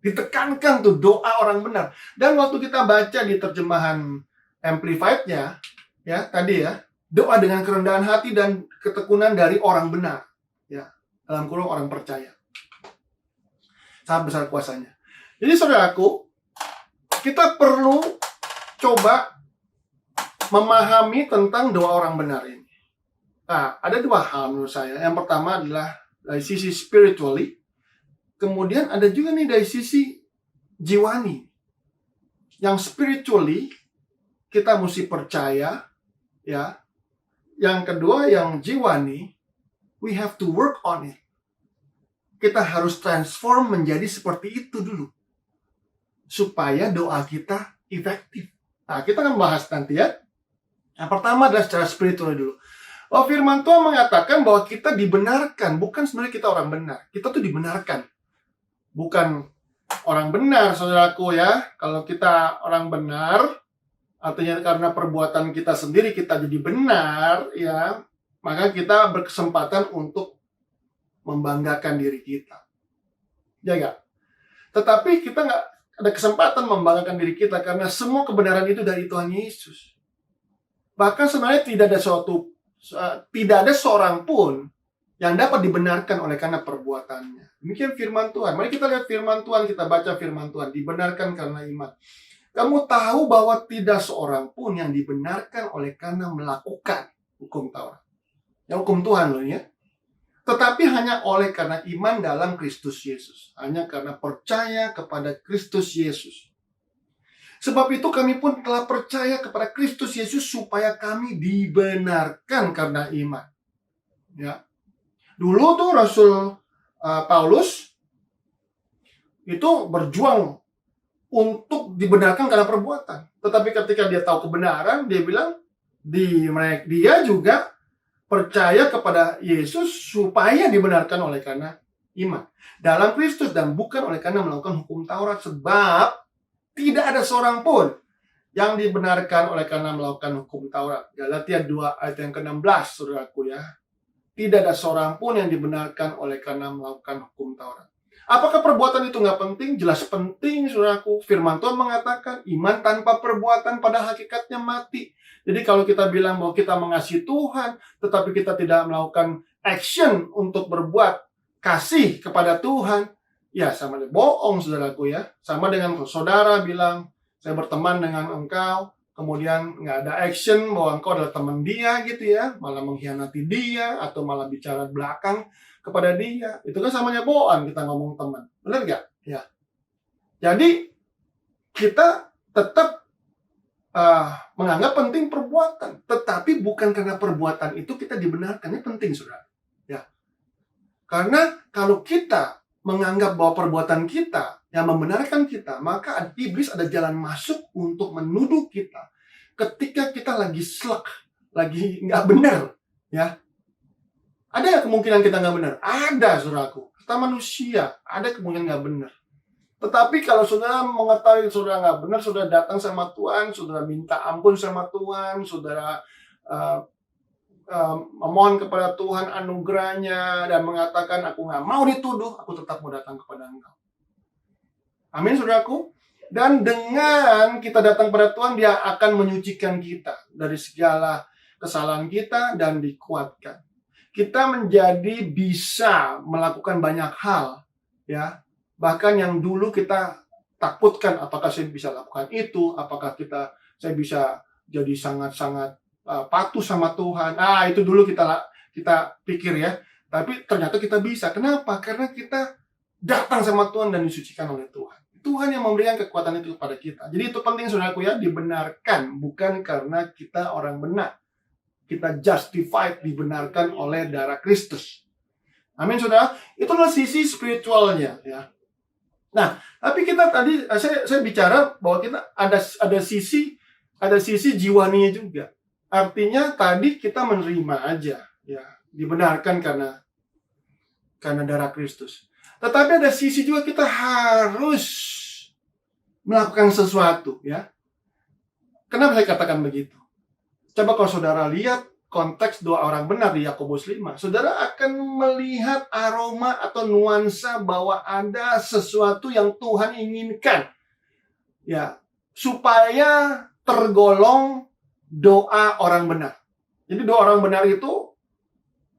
Ditekankan tuh doa orang benar. Dan waktu kita baca di terjemahan Amplified-nya, ya tadi ya, doa dengan kerendahan hati dan ketekunan dari orang benar, ya, dalam kurung orang percaya. Sangat besar kuasanya. Jadi saudaraku, kita perlu coba memahami tentang doa orang benar ini. Nah, ada 2 hal menurut saya. Yang pertama adalah dari sisi spiritually. Kemudian ada juga nih dari sisi jiwani. Yang spiritually, kita mesti percaya. Ya. Yang kedua, yang jiwani, we have to work on it. Kita harus transform menjadi seperti itu dulu. Supaya doa kita efektif. Nah, kita akan bahas nanti ya. Yang pertama adalah secara spiritual dulu. Bahwa firman Tuhan mengatakan bahwa kita dibenarkan, bukan sebenarnya kita orang benar. Kita tuh dibenarkan. Bukan orang benar, saudaraku ya. Kalau kita orang benar, artinya karena perbuatan kita sendiri kita jadi benar, ya, maka kita berkesempatan untuk membanggakan diri kita. Ya enggak? Tetapi kita nggak ada kesempatan membanggakan diri kita karena semua kebenaran itu dari Tuhan Yesus. Bahkan sebenarnya tidak ada seorang pun yang dapat dibenarkan oleh karena perbuatannya. Demikian firman Tuhan. Mari kita lihat firman Tuhan, kita baca firman Tuhan. Dibenarkan karena iman. Kamu tahu bahwa tidak seorang pun yang dibenarkan oleh karena melakukan hukum Taurat. Ya, hukum Tuhan loh ya. Tetapi hanya oleh karena iman dalam Kristus Yesus. Hanya karena percaya kepada Kristus Yesus. Sebab itu kami pun telah percaya kepada Kristus Yesus supaya kami dibenarkan karena iman. Ya. Dulu tuh Rasul Paulus itu berjuang untuk dibenarkan karena perbuatan. Tetapi ketika dia tahu kebenaran, dia bilang dia juga percaya kepada Yesus supaya dibenarkan oleh karena iman dalam Kristus dan bukan oleh karena melakukan hukum Taurat. Sebab tidak ada seorang pun yang dibenarkan oleh karena melakukan hukum Taurat. Galatia 2 ayat yang ke-16, saudaraku ya. Tidak ada seorang pun yang dibenarkan oleh karena melakukan hukum Taurat. Apakah perbuatan itu nggak penting? Jelas penting, saudaraku. Firman Tuhan mengatakan, iman tanpa perbuatan pada hakikatnya mati. Jadi kalau kita bilang bahwa kita mengasihi Tuhan, tetapi kita tidak melakukan action untuk berbuat kasih kepada Tuhan, ya sama dengan bohong, saudaraku ya. Sama dengan saudara bilang, saya berteman dengan engkau, kemudian nggak ada action bahwa engkau adalah teman dia gitu ya, malah mengkhianati dia, atau malah bicara belakang kepada dia. Itu kan samanya bohong kita ngomong teman. Benar nggak? Ya. Jadi, kita tetap menganggap penting perbuatan. Tetapi bukan karena perbuatan itu kita dibenarkan. Ini penting, saudara. Ya. Karena kalau kita menganggap bahwa perbuatan kita yang membenarkan kita, maka iblis ada jalan masuk untuk menuduh kita ketika kita lagi slek, lagi nggak benar, ya. Ada kemungkinan kita nggak benar? Ada, saudaraku. Kita manusia, ada kemungkinan nggak benar. Tetapi kalau saudara mengetahui saudara nggak benar, saudara datang sama Tuhan, saudara minta ampun sama Tuhan, saudara memohon kepada Tuhan anugerahnya dan mengatakan, aku nggak mau dituduh, aku tetap mau datang kepada Engkau. Amin, saudaraku. Dan dengan kita datang kepada Tuhan, Dia akan menyucikan kita dari segala kesalahan kita dan dikuatkan. Kita menjadi bisa melakukan banyak hal, ya. Bahkan yang dulu kita takutkan, apakah saya bisa lakukan itu, apakah saya bisa jadi sangat-sangat patuh sama Tuhan. Itu dulu kita pikir ya. Tapi ternyata kita bisa. Kenapa? Karena kita datang sama Tuhan dan disucikan oleh Tuhan. Tuhan yang memberikan kekuatan itu kepada kita. Jadi itu penting, saudaraku ya, dibenarkan. Bukan karena kita orang benar. Kita justified, dibenarkan oleh darah Kristus. Amin, saudara. Itulah sisi spiritualnya ya. Nah, tapi kita tadi saya bicara bahwa kita ada sisi jiwaninya juga. Artinya tadi kita menerima aja, ya, dibenarkan karena darah Kristus. Tetapi ada sisi juga kita harus melakukan sesuatu, ya. Kenapa saya katakan begitu? Coba kalau saudara lihat konteks doa orang benar di Yakobus 5, saudara akan melihat aroma atau nuansa bahwa ada sesuatu yang Tuhan inginkan, ya, supaya tergolong doa orang benar. Jadi doa orang benar itu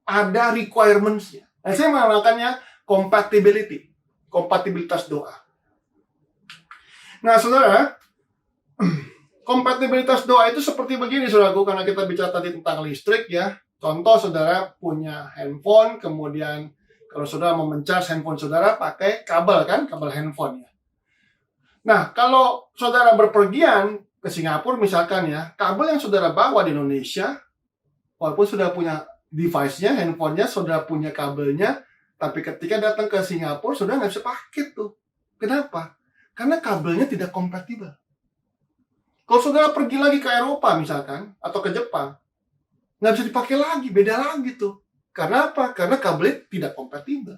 ada requirements-nya. Nah, saya menamakannya kompatibilitas doa. Nah, saudara, kompatibilitas doa itu seperti begini, saudaraku, karena kita bicara tadi tentang listrik ya. Contoh, saudara punya handphone, kemudian kalau saudara mau mencas handphone saudara pakai kabel kan, kabel handphone ya. Nah, kalau saudara berpergian ke Singapura misalkan ya, kabel yang saudara bawa di Indonesia, walaupun sudah punya device-nya, handphonenya, saudara punya kabelnya, tapi ketika datang ke Singapura, saudara nggak bisa pakai tuh. Kenapa? Karena kabelnya tidak kompatibel. Kalau saudara pergi lagi ke Eropa misalkan, atau ke Jepang, nggak bisa dipakai lagi, beda lagi tuh. Karena apa? Karena kabelnya tidak kompatibel.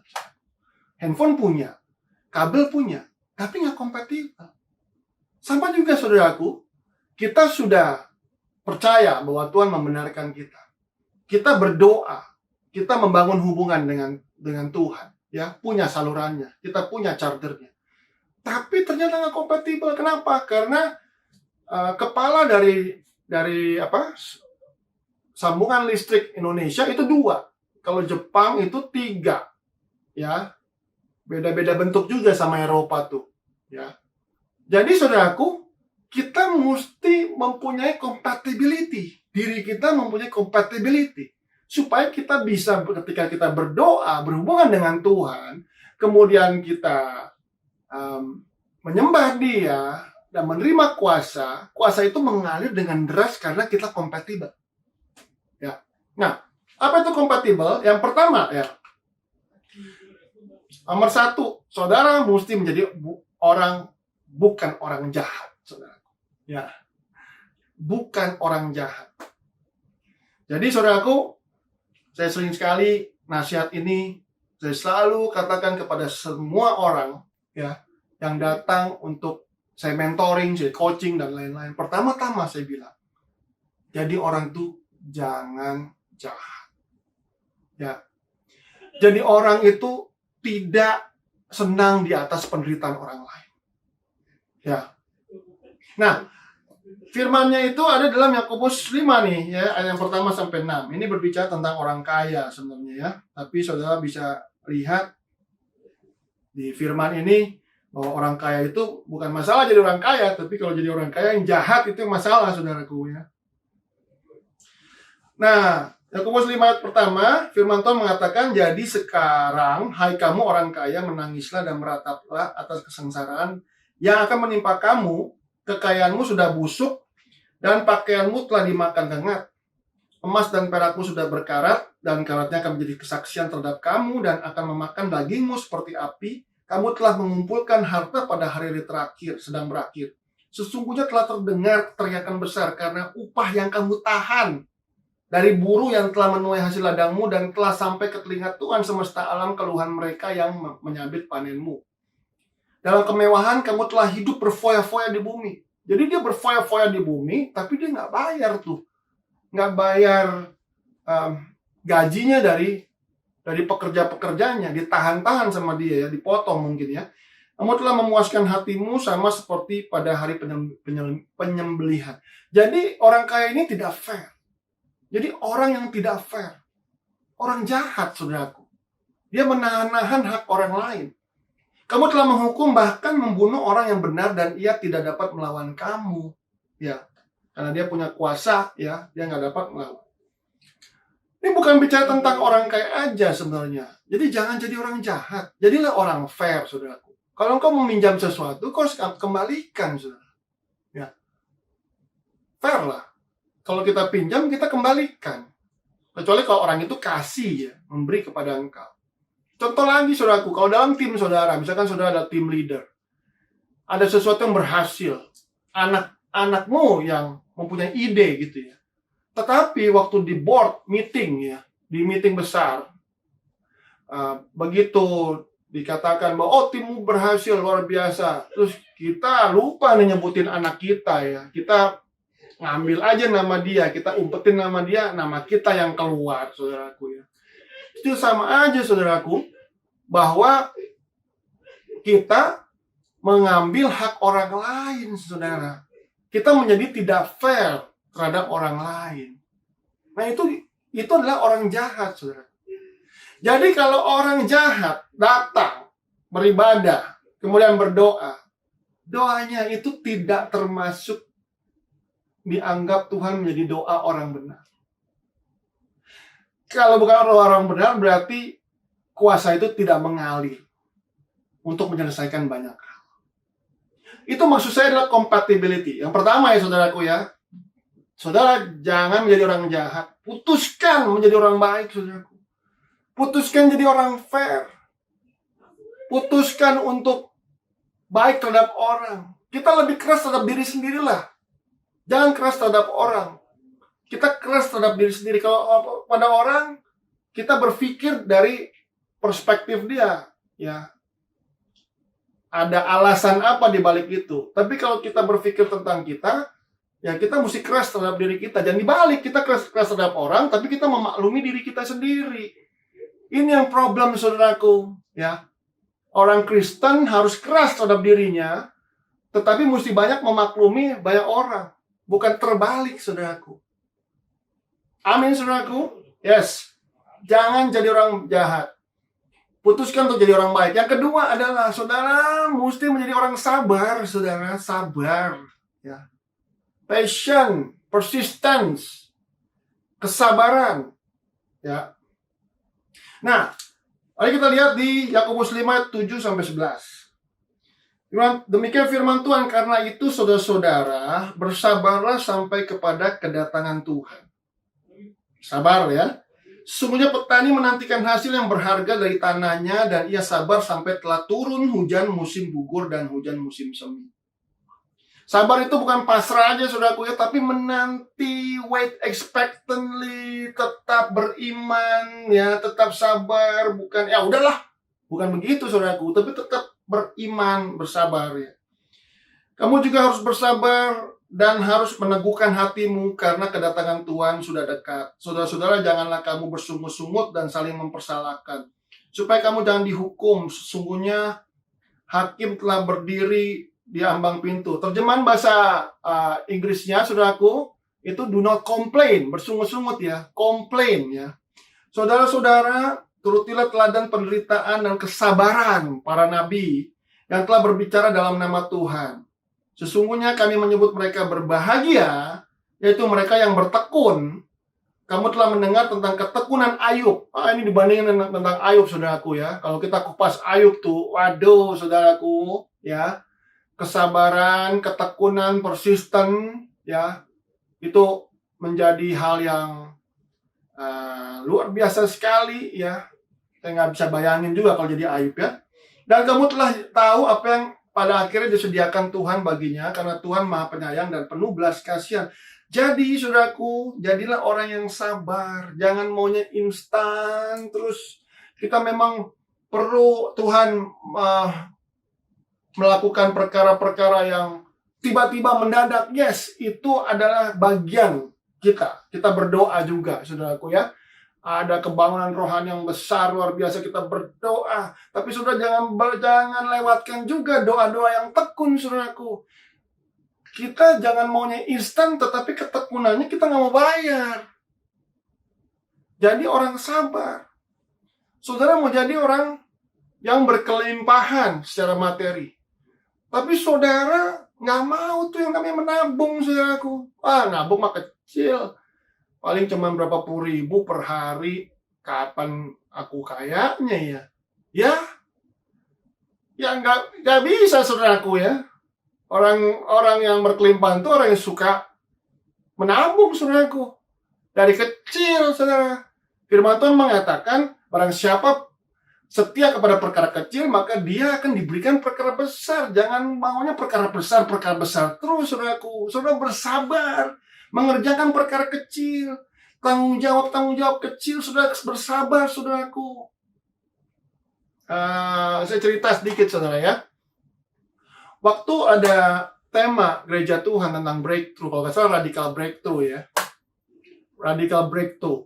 Handphone punya, kabel punya, tapi nggak kompatibel. Sama juga saudaraku, kita sudah percaya bahwa Tuhan membenarkan kita. Kita berdoa, kita membangun hubungan dengan Tuhan, ya, punya salurannya, kita punya chargernya. Tapi ternyata nggak kompatibel. Kenapa? Karena kepala dari sambungan listrik Indonesia itu 2. Kalau Jepang itu 3, ya. Beda-beda bentuk juga sama Eropa tuh, ya. Jadi saudaraku, kita mesti mempunyai compatibility. Diri kita mempunyai compatibility. Supaya kita bisa ketika kita berdoa, berhubungan dengan Tuhan, kemudian kita menyembah Dia dan menerima kuasa itu mengalir dengan deras karena kita kompatibel. Ya. Nah, apa itu kompatibel? Yang pertama, ya. Nomor 1, saudara mesti menjadi bukan orang jahat, saudara. Ya. Bukan orang jahat. Jadi saudaraku, saya sering sekali nasihat ini saya selalu katakan kepada semua orang, ya, yang datang untuk saya mentoring, saya coaching dan lain-lain. Pertama-tama saya bilang, jadi orang itu jangan jahat. Ya. Jadi orang itu tidak senang di atas penderitaan orang lain. Ya. Nah, firman-Nya itu ada dalam Yakobus 5 nih, ya, ayat yang pertama sampai 6. Ini berbicara tentang orang kaya sebenarnya, ya. Tapi saudara bisa lihat di firman ini bahwa orang kaya itu bukan masalah jadi orang kaya, tapi kalau jadi orang kaya yang jahat itu yang masalah, saudaraku, ya. Nah, Yakobus 5 ayat pertama, firman Tuhan mengatakan, jadi sekarang, hai kamu orang kaya, menangislah dan merataplah atas kesengsaraan yang akan menimpa kamu. Kekayaanmu sudah busuk, dan pakaianmu telah dimakan hangat. Emas dan perakmu sudah berkarat, dan karatnya akan menjadi kesaksian terhadap kamu, dan akan memakan dagingmu seperti api. Kamu telah mengumpulkan harta pada hari-hari terakhir, sedang berakhir. Sesungguhnya telah terdengar teriakan besar, karena upah yang kamu tahan dari buruh yang telah menuai hasil ladangmu, dan telah sampai ke telinga Tuhan semesta alam keluhan mereka yang menyabit panenmu. Dalam kemewahan kamu telah hidup berfoya-foya di bumi. Jadi dia berfoya-foya di bumi, tapi dia nggak bayar tuh. Nggak bayar gajinya dari pekerja-pekerjanya. Ditahan-tahan sama dia, ya, dipotong mungkin, ya. Kamu telah memuaskan hatimu sama seperti pada hari penyembelihan. Jadi orang kaya ini tidak fair. Jadi orang yang tidak fair. Orang jahat, saudaraku. Dia menahan-nahan hak orang lain. Kamu telah menghukum bahkan membunuh orang yang benar dan ia tidak dapat melawan kamu. Ya, karena dia punya kuasa, ya, dia nggak dapat melawan. Ini bukan bicara tentang orang kaya aja sebenarnya. Jadi jangan jadi orang jahat. Jadilah orang fair, saudaraku. Kalau engkau meminjam sesuatu, kau harus kembalikan, saudara. Ya. Fair lah. Kalau kita pinjam, kita kembalikan. Kecuali kalau orang itu kasih, ya, memberi kepada engkau. Contoh lagi, saudaraku, kalau dalam tim saudara, misalkan saudara ada tim leader, ada sesuatu yang berhasil, anakmu yang mempunyai ide gitu, ya. Tetapi waktu di board meeting, ya, di meeting besar, begitu dikatakan bahwa timmu berhasil luar biasa, terus kita lupa nih nyebutin anak kita, ya, kita ngambil aja nama dia, kita umpetin nama dia, nama kita yang keluar, saudaraku, ya. Itu sama aja, saudaraku, bahwa kita mengambil hak orang lain, saudara. Kita menjadi tidak fair terhadap orang lain. Nah, itu adalah orang jahat, saudara. Jadi kalau orang jahat datang beribadah, kemudian berdoa, doanya itu tidak termasuk dianggap Tuhan menjadi doa orang benar. Kalau bukan orang benar, berarti kuasa itu tidak mengalir untuk menyelesaikan banyak hal. Itu maksud saya adalah compatibility. Yang pertama, ya, saudaraku, ya. Saudara jangan menjadi orang jahat. Putuskan menjadi orang baik, saudaraku. Putuskan jadi orang fair. Putuskan untuk baik terhadap orang. Kita lebih keras terhadap diri sendirilah. Jangan keras terhadap orang. kita keras terhadap diri sendiri. Kalau pada orang, kita berpikir dari perspektif dia, ya. Ada alasan apa di balik itu. Tapi kalau kita berpikir tentang kita, ya kita mesti keras terhadap diri kita. Jangan dibalik, kita keras terhadap orang, tapi kita memaklumi diri kita sendiri. Ini yang problem, saudaraku, ya. Orang Kristen harus keras terhadap dirinya, tetapi mesti banyak memaklumi banyak orang. Bukan terbalik, saudaraku. Amin, saudaraku. Yes. Jangan jadi orang jahat. Putuskan untuk jadi orang baik. Yang kedua adalah saudara mesti menjadi orang sabar, saudara. Sabar. Ya. Passion, persistence, kesabaran. Ya. Nah, mari kita lihat di Yakobus 5, 7-11. Demikian firman Tuhan, karena itu saudara-saudara, bersabarlah sampai kepada kedatangan Tuhan. Sabar ya. Sesungguhnya petani menantikan hasil yang berharga dari tanahnya, dan ia sabar sampai telah turun hujan musim gugur dan hujan musim semi. Sabar itu bukan pasrah aja, saudaraku ya, tapi menanti, wait expectantly, tetap beriman, ya, tetap sabar, bukan ya udahlah, bukan begitu, saudaraku, tapi tetap beriman, bersabar ya. Kamu juga harus bersabar dan harus meneguhkan hatimu karena kedatangan Tuhan sudah dekat. Saudara-saudara, janganlah kamu bersungut-sungut dan saling mempersalahkan, supaya kamu jangan dihukum. Sesungguhnya hakim telah berdiri di ambang pintu. Terjemahan bahasa Inggrisnya, saudaraku, itu do not complain, bersungut-sungut ya, complain ya. Saudara-saudara, turutilah teladan penderitaan dan kesabaran para nabi yang telah berbicara dalam nama Tuhan. Sesungguhnya kami menyebut mereka berbahagia, yaitu mereka yang bertekun. Kamu telah mendengar tentang ketekunan Ayub. Ini dibandingkan tentang Ayub, saudaraku ya. Kalau kita kupas Ayub tuh, waduh, saudaraku ya. Kesabaran, ketekunan, persisten, ya. Itu menjadi hal yang luar biasa sekali ya. Saya nggak bisa bayangin juga kalau jadi Ayub ya. Dan kamu telah tahu apa yang pada akhirnya disediakan Tuhan baginya, karena Tuhan Maha Penyayang dan penuh belas kasihan. Jadi, saudaraku, jadilah orang yang sabar. Jangan maunya instan. Terus kita memang perlu Tuhan melakukan perkara-perkara yang tiba-tiba mendadak. Yes, itu adalah bagian kita. Kita berdoa juga, saudaraku ya. Ada kebangunan rohani yang besar, luar biasa, kita berdoa. Tapi saudara, jangan lewatkan juga doa-doa yang tekun, saudaraku. Kita jangan maunya instan, tetapi ketekunannya kita nggak mau bayar. Jadi orang sabar. Saudara mau jadi orang yang berkelimpahan secara materi. Tapi saudara nggak mau tuh yang namanya menabung, saudaraku. Nabung mah kecil. Paling cuma berapa puluh ribu per hari. Kapan aku kayaknya ya? Ya nggak bisa, saudaraku ya. Orang yang berkelimpahan itu orang yang suka menabung, saudaraku. Dari kecil, saudara. Firman Tuhan mengatakan, barang siapa setia kepada perkara kecil, maka dia akan diberikan perkara besar. Jangan maunya perkara besar terus, saudaraku. Saudara bersabar mengerjakan perkara kecil, tanggung jawab kecil, saudara bersabar, saudaraku. Saya cerita sedikit, saudara ya. Waktu ada tema gereja Tuhan tentang breakthrough, kalau nggak salah radical breakthrough ya, radical breakthrough.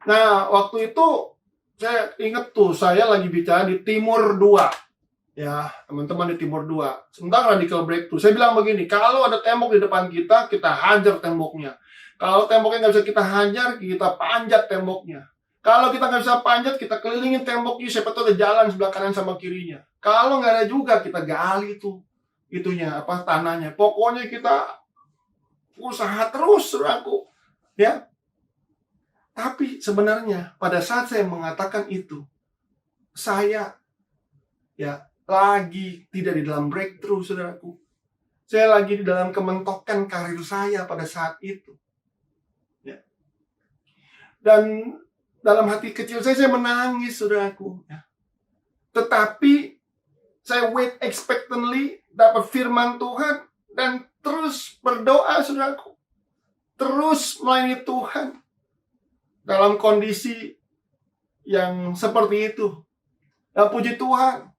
Nah, waktu itu saya ingat tuh, saya lagi bicara di Timur 2. Ya, teman-teman di Timur 2 tentang radical breakthrough. Saya bilang begini, kalau ada tembok di depan kita hajar temboknya. Kalau temboknya nggak bisa kita hajar, kita panjat temboknya. Kalau kita nggak bisa panjat, kita kelilingin temboknya, siapa tahu ada jalan sebelah kanan sama kirinya. Kalau nggak ada juga, kita gali tuh tanahnya. Pokoknya kita usaha terus, saudaraku. Ya. Tapi sebenarnya pada saat saya mengatakan itu, saya lagi tidak di dalam breakthrough, saudaraku. Saya lagi di dalam kementokan karir saya pada saat itu. Ya. Dan dalam hati kecil saya menangis, saudaraku. Ya. Tetapi saya wait expectantly, dapat firman Tuhan, dan terus berdoa, saudaraku. terus melayani Tuhan dalam kondisi yang seperti itu. Dan puji Tuhan,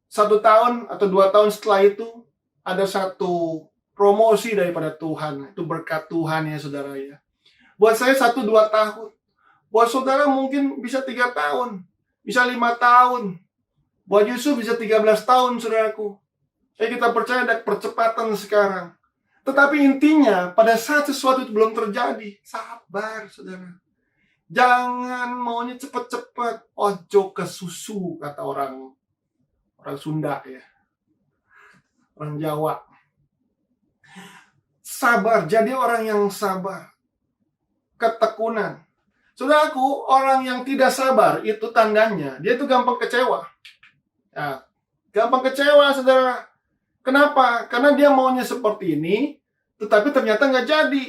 1 tahun atau 2 tahun setelah itu ada satu promosi daripada Tuhan. Itu berkat Tuhan ya saudara ya. Buat saya 1-2 tahun. Buat saudara mungkin bisa 3 tahun. Bisa 5 tahun. Buat Yusuf bisa 13 tahun saudaraku. Kita percaya ada percepatan sekarang. Tetapi intinya pada saat sesuatu itu belum terjadi, sabar saudara. Jangan maunya cepat-cepat. Ojo ke susu, kata orang Sunda ya. Orang Jawa. Sabar, jadi orang yang sabar. Ketekunan. Saudaraku, orang yang tidak sabar itu tandanya dia itu gampang kecewa. Ya, gampang kecewa, saudara. Kenapa? Karena dia maunya seperti ini, tetapi ternyata nggak jadi.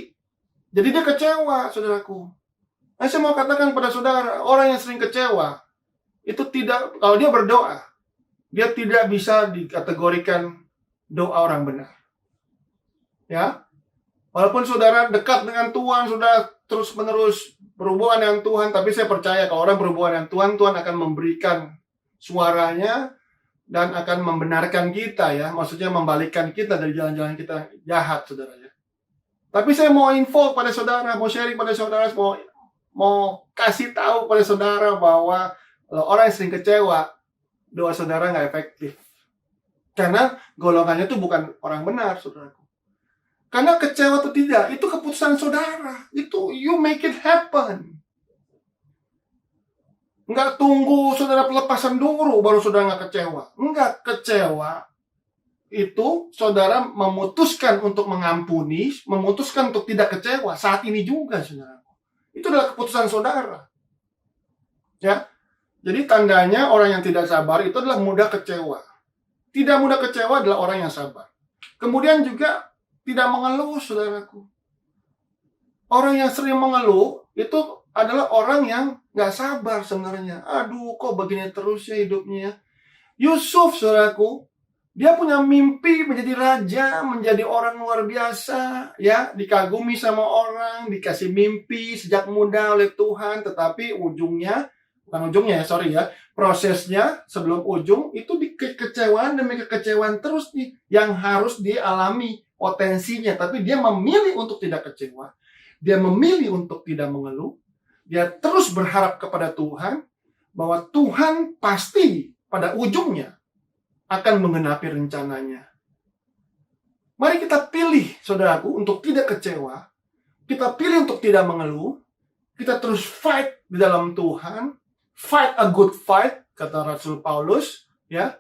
Jadi dia kecewa, saudaraku. Nah, saya mau katakan pada saudara, orang yang sering kecewa, itu tidak, kalau dia berdoa, dia tidak bisa dikategorikan doa orang benar. Ya, walaupun saudara dekat dengan Tuhan, sudah terus-menerus berhubungan dengan Tuhan, tapi saya percaya kalau orang berhubungan dengan Tuhan, Tuhan akan memberikan suaranya dan akan membenarkan kita ya, maksudnya membalikkan kita dari jalan-jalan kita jahat, saudara ya. Tapi saya mau info pada saudara, mau sharing pada saudara, mau kasih tahu pada saudara bahwa kalau orang yang sering kecewa, doa saudara nggak efektif. Karena golongannya itu bukan orang benar, saudaraku. Karena kecewa atau tidak, itu keputusan saudara. Itu you make it happen. Nggak tunggu saudara pelepasan dulu baru saudara nggak kecewa. Nggak kecewa. Itu saudara memutuskan untuk mengampuni, memutuskan untuk tidak kecewa. Saat ini juga, saudara. Itu adalah keputusan saudara. Ya. Jadi tandanya orang yang tidak sabar itu adalah mudah kecewa. Tidak mudah kecewa adalah orang yang sabar. Kemudian juga tidak mengeluh, saudaraku. Orang yang sering mengeluh itu adalah orang yang nggak sabar sebenarnya. Aduh, kok begini terus ya hidupnya. Yusuf, saudaraku, dia punya mimpi menjadi raja, menjadi orang luar biasa, ya, dikagumi sama orang, dikasih mimpi sejak muda oleh Tuhan, tetapi prosesnya sebelum ujung itu kekecewaan demi kekecewaan terus nih yang harus dialami potensinya, tapi dia memilih untuk tidak kecewa, dia memilih untuk tidak mengeluh, dia terus berharap kepada Tuhan bahwa Tuhan pasti pada ujungnya akan menggenapi rencananya. Mari kita pilih, saudaraku, untuk tidak kecewa, kita pilih untuk tidak mengeluh, kita terus fight di dalam Tuhan, fight a good fight, kata Rasul Paulus, ya.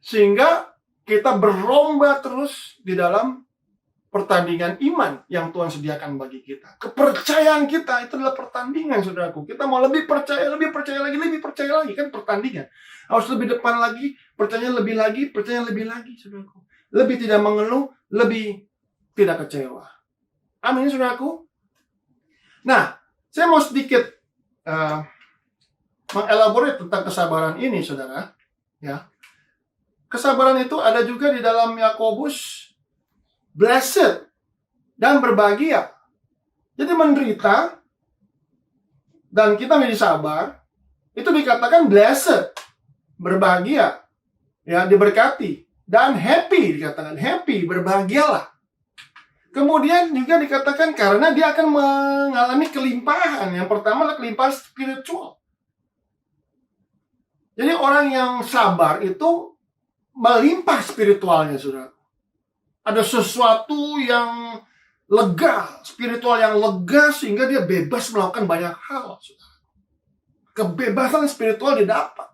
Sehingga kita berlomba terus di dalam pertandingan iman yang Tuhan sediakan bagi kita. Kepercayaan kita itu adalah pertandingan, saudaraku. Kita mau lebih percaya lagi, kan pertandingan. Harus lebih depan lagi, percaya lebih lagi, saudaraku. Lebih tidak mengeluh, lebih tidak kecewa. Amin, saudaraku. Nah, saya mau sedikit mengelaborate tentang kesabaran ini, saudara. Ya, kesabaran itu ada juga di dalam Yakobus, blessed dan berbahagia. Jadi menderita dan kita menjadi sabar itu dikatakan blessed, berbahagia, ya, diberkati, dan happy, dikatakan happy, berbahagialah. Kemudian juga dikatakan karena dia akan mengalami kelimpahan. Yang pertama adalah kelimpahan spiritual. Jadi orang yang sabar itu melimpah spiritualnya, saudara. Ada sesuatu yang lega, spiritual yang lega sehingga dia bebas melakukan banyak hal, saudara. Kebebasan spiritual didapat.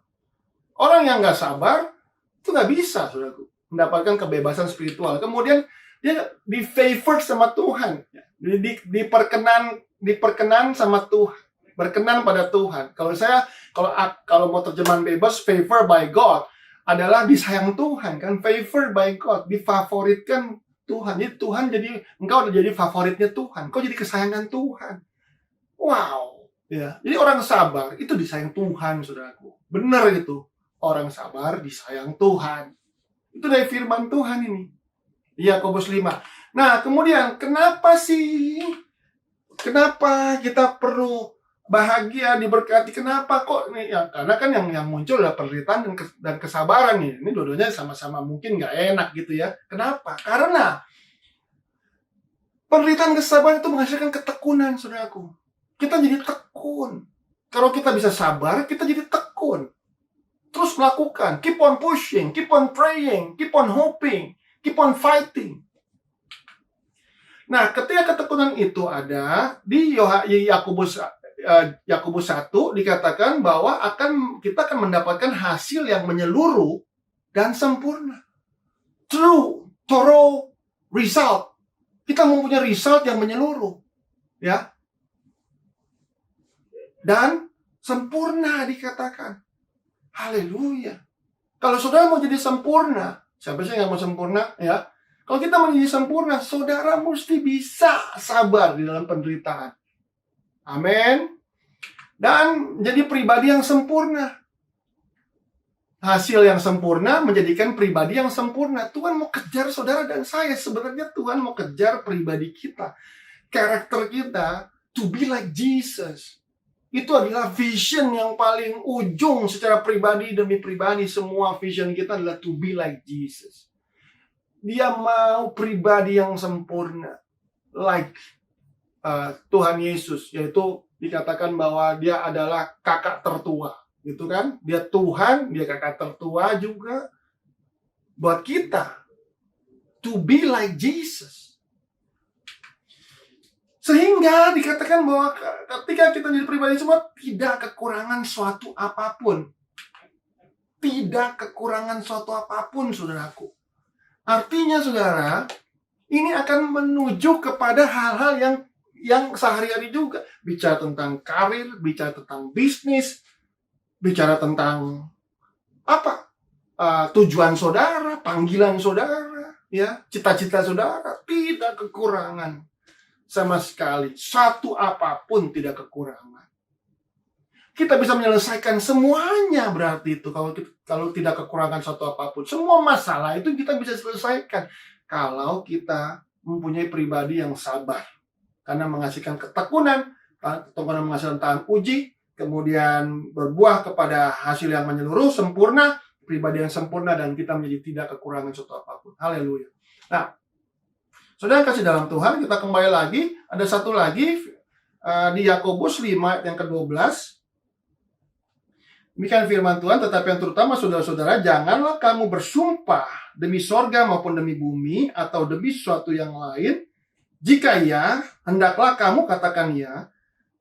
Orang yang nggak sabar itu nggak bisa, saudara, mendapatkan kebebasan spiritual. Kemudian dia di favor sama Tuhan, diperkenan sama Tuhan, berkenan pada Tuhan. Kalau mau terjemahan bebas, favor by God adalah disayang Tuhan, kan? Favor by God, difavoritkan Tuhan. Jadi Tuhan engkau udah jadi favoritnya Tuhan, kau jadi kesayangan Tuhan. Wow, ya. Jadi orang sabar itu disayang Tuhan, saudaraku. Benar itu, orang sabar disayang Tuhan. Itu dari firman Tuhan ini. Yakobus 5. Nah, kemudian kenapa kita perlu bahagia, diberkati? Kenapa kok? Ya, karena kan yang muncul adalah penderitaan dan kesabaran nih. Ini dua-duanya sama-sama mungkin nggak enak gitu ya. Kenapa? Karena penderitaan kesabaran itu menghasilkan ketekunan, saudaraku. Kita jadi tekun. Kalau kita bisa sabar, kita jadi tekun. Terus melakukan, keep on pushing, keep on praying, keep on hoping, keep on fighting. Nah, ketika ketekunan itu ada di Yakobus 1 dikatakan bahwa kita akan mendapatkan hasil yang menyeluruh dan sempurna. Thorough result. Kita mempunyai result yang menyeluruh, ya, dan sempurna dikatakan. Haleluya. Kalau saudara mau jadi sempurna, siapa sih yang mau sempurna, ya? Kalau kita mau jadi sempurna, saudara mesti bisa sabar di dalam penderitaan. Amin. Dan jadi pribadi yang sempurna. Hasil yang sempurna menjadikan pribadi yang sempurna. Tuhan mau kejar saudara dan saya. Sebenarnya Tuhan mau kejar pribadi kita, karakter kita, to be like Jesus. Itu adalah vision yang paling ujung secara pribadi demi pribadi. Semua vision kita adalah to be like Jesus. Dia mau pribadi yang sempurna, like Tuhan Yesus, yaitu dikatakan bahwa dia adalah kakak tertua. Gitu kan? Dia Tuhan, dia kakak tertua juga. Buat kita, to be like Jesus. Sehingga dikatakan bahwa ketika kita jadi pribadi semua, tidak kekurangan suatu apapun. Tidak kekurangan suatu apapun, saudaraku. Artinya, saudara, ini akan menuju kepada hal-hal yang sehari-hari juga. Bicara tentang karir, bicara tentang bisnis, bicara tentang apa? Tujuan saudara, panggilan saudara, ya, cita-cita saudara, tidak kekurangan sama sekali. Satu apapun tidak kekurangan. Kita bisa menyelesaikan semuanya, berarti itu kalau tidak kekurangan satu apapun. Semua masalah itu kita bisa selesaikan kalau kita mempunyai pribadi yang sabar. Karena menghasilkan ketekunan menghasilkan tahan uji, kemudian berbuah kepada hasil yang menyeluruh, sempurna, pribadi yang sempurna, dan kita menjadi tidak kekurangan suatu apapun. Haleluya. Nah, saudara kasih dalam Tuhan, kita kembali lagi. Ada satu lagi di Yakobus 5 ayat yang ke-12. Demikian firman Tuhan, tetapi yang terutama saudara-saudara, janganlah kamu bersumpah demi sorga maupun demi bumi atau demi sesuatu yang lain. Jika ya, hendaklah kamu katakan ya.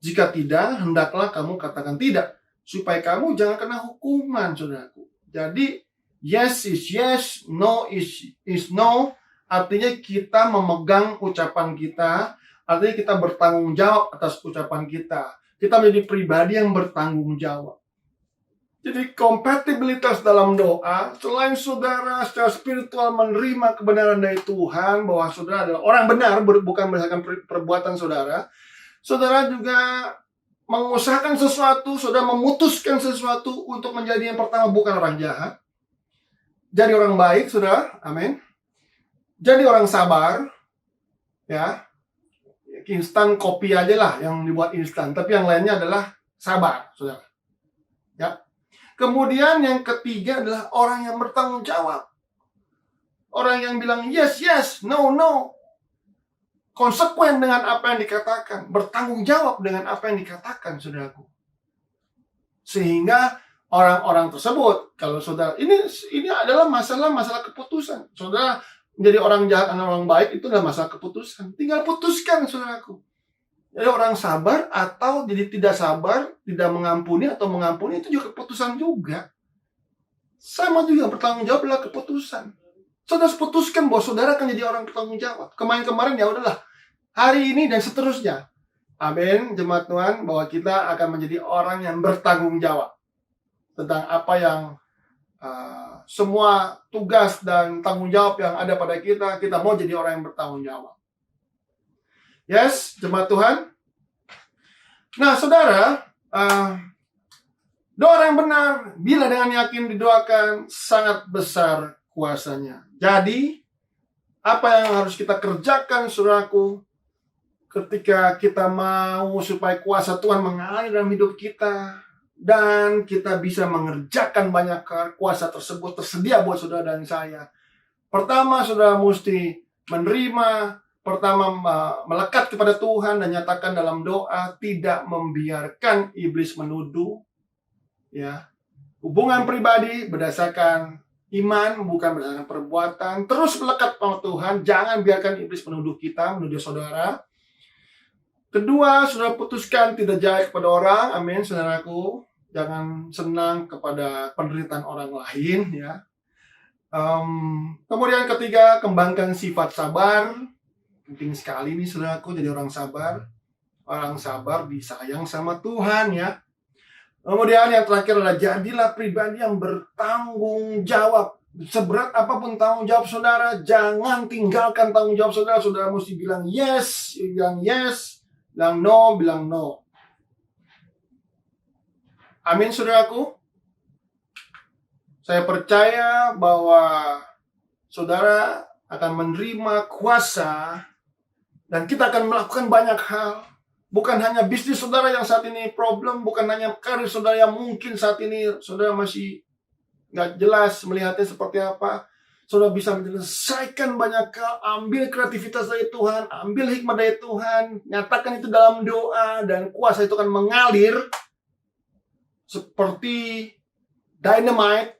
Jika tidak, hendaklah kamu katakan tidak, supaya kamu jangan kena hukuman, saudaraku. Jadi, yes is yes, no is no. Artinya kita memegang ucapan kita, artinya kita bertanggung jawab atas ucapan kita. Kita menjadi pribadi yang bertanggung jawab. Jadi kompatibilitas dalam doa, selain saudara secara spiritual menerima kebenaran dari Tuhan, bahwa saudara adalah orang benar, bukan berdasarkan perbuatan saudara, saudara juga mengusahakan sesuatu, saudara memutuskan sesuatu untuk menjadi yang pertama bukan orang jahat. Jadi orang baik, saudara, amin. Jadi orang sabar, ya. Instan kopi aja lah yang dibuat instan, tapi yang lainnya adalah sabar, saudara. Ya. Kemudian yang ketiga adalah orang yang bertanggung jawab. Orang yang bilang yes, yes, no, no. Konsekuen dengan apa yang dikatakan. Bertanggung jawab dengan apa yang dikatakan, saudaraku. Sehingga orang-orang tersebut, kalau saudara, ini adalah masalah keputusan. Saudara menjadi orang jahat atau orang baik, itu adalah masalah keputusan. Tinggal putuskan, saudaraku. Jadi orang sabar atau jadi tidak sabar, tidak mengampuni atau mengampuni, itu juga keputusan juga. Sama juga, bertanggung jawab adalah keputusan. Saudara putuskan bahwa saudara akan jadi orang bertanggung jawab. Kemarin-kemarin ya udahlah, hari ini dan seterusnya. Amin, jemaat Tuhan, bahwa kita akan menjadi orang yang bertanggung jawab tentang apa yang semua tugas dan tanggung jawab yang ada pada kita. Kita mau jadi orang yang bertanggung jawab. Yes, jemaat Tuhan. Nah, saudara, doa yang benar, bila dengan yakin didoakan, sangat besar kuasanya. Jadi, Apa yang harus kita kerjakan, saudaraku, ketika kita mau supaya kuasa Tuhan mengalir dalam hidup kita, dan kita bisa mengerjakan banyak kuasa tersebut tersedia buat saudara dan saya. Pertama, saudara mesti menerima, melekat kepada Tuhan dan nyatakan dalam doa, tidak membiarkan iblis menuduh. Ya, hubungan pribadi berdasarkan iman, bukan berdasarkan perbuatan. Terus melekat pada Tuhan, jangan biarkan iblis menuduh kita, menuduh saudara. Kedua, saudara putuskan tidak jahat kepada orang. Amin, saudaraku. Jangan senang kepada penderitaan orang lain, ya. Kemudian ketiga, kembangkan sifat sabar. Penting sekali nih, saudaraku, jadi orang sabar. Orang sabar disayang sama Tuhan, ya. Kemudian yang terakhir adalah jadilah pribadi yang bertanggung jawab. Seberat apapun tanggung jawab saudara, jangan tinggalkan tanggung jawab saudara. Saudara mesti bilang yes, bilang yes, bilang no, bilang no. Amin, saudaraku. Saya percaya bahwa saudara akan menerima kuasa dan kita akan melakukan banyak hal. Bukan hanya bisnis saudara yang saat ini problem, bukan hanya karir saudara yang mungkin saat ini saudara masih nggak jelas melihatnya seperti apa. Saudara bisa menyelesaikan banyak hal, ambil kreativitas dari Tuhan, ambil hikmah dari Tuhan, nyatakan itu dalam doa, dan kuasa itu akan mengalir seperti dynamite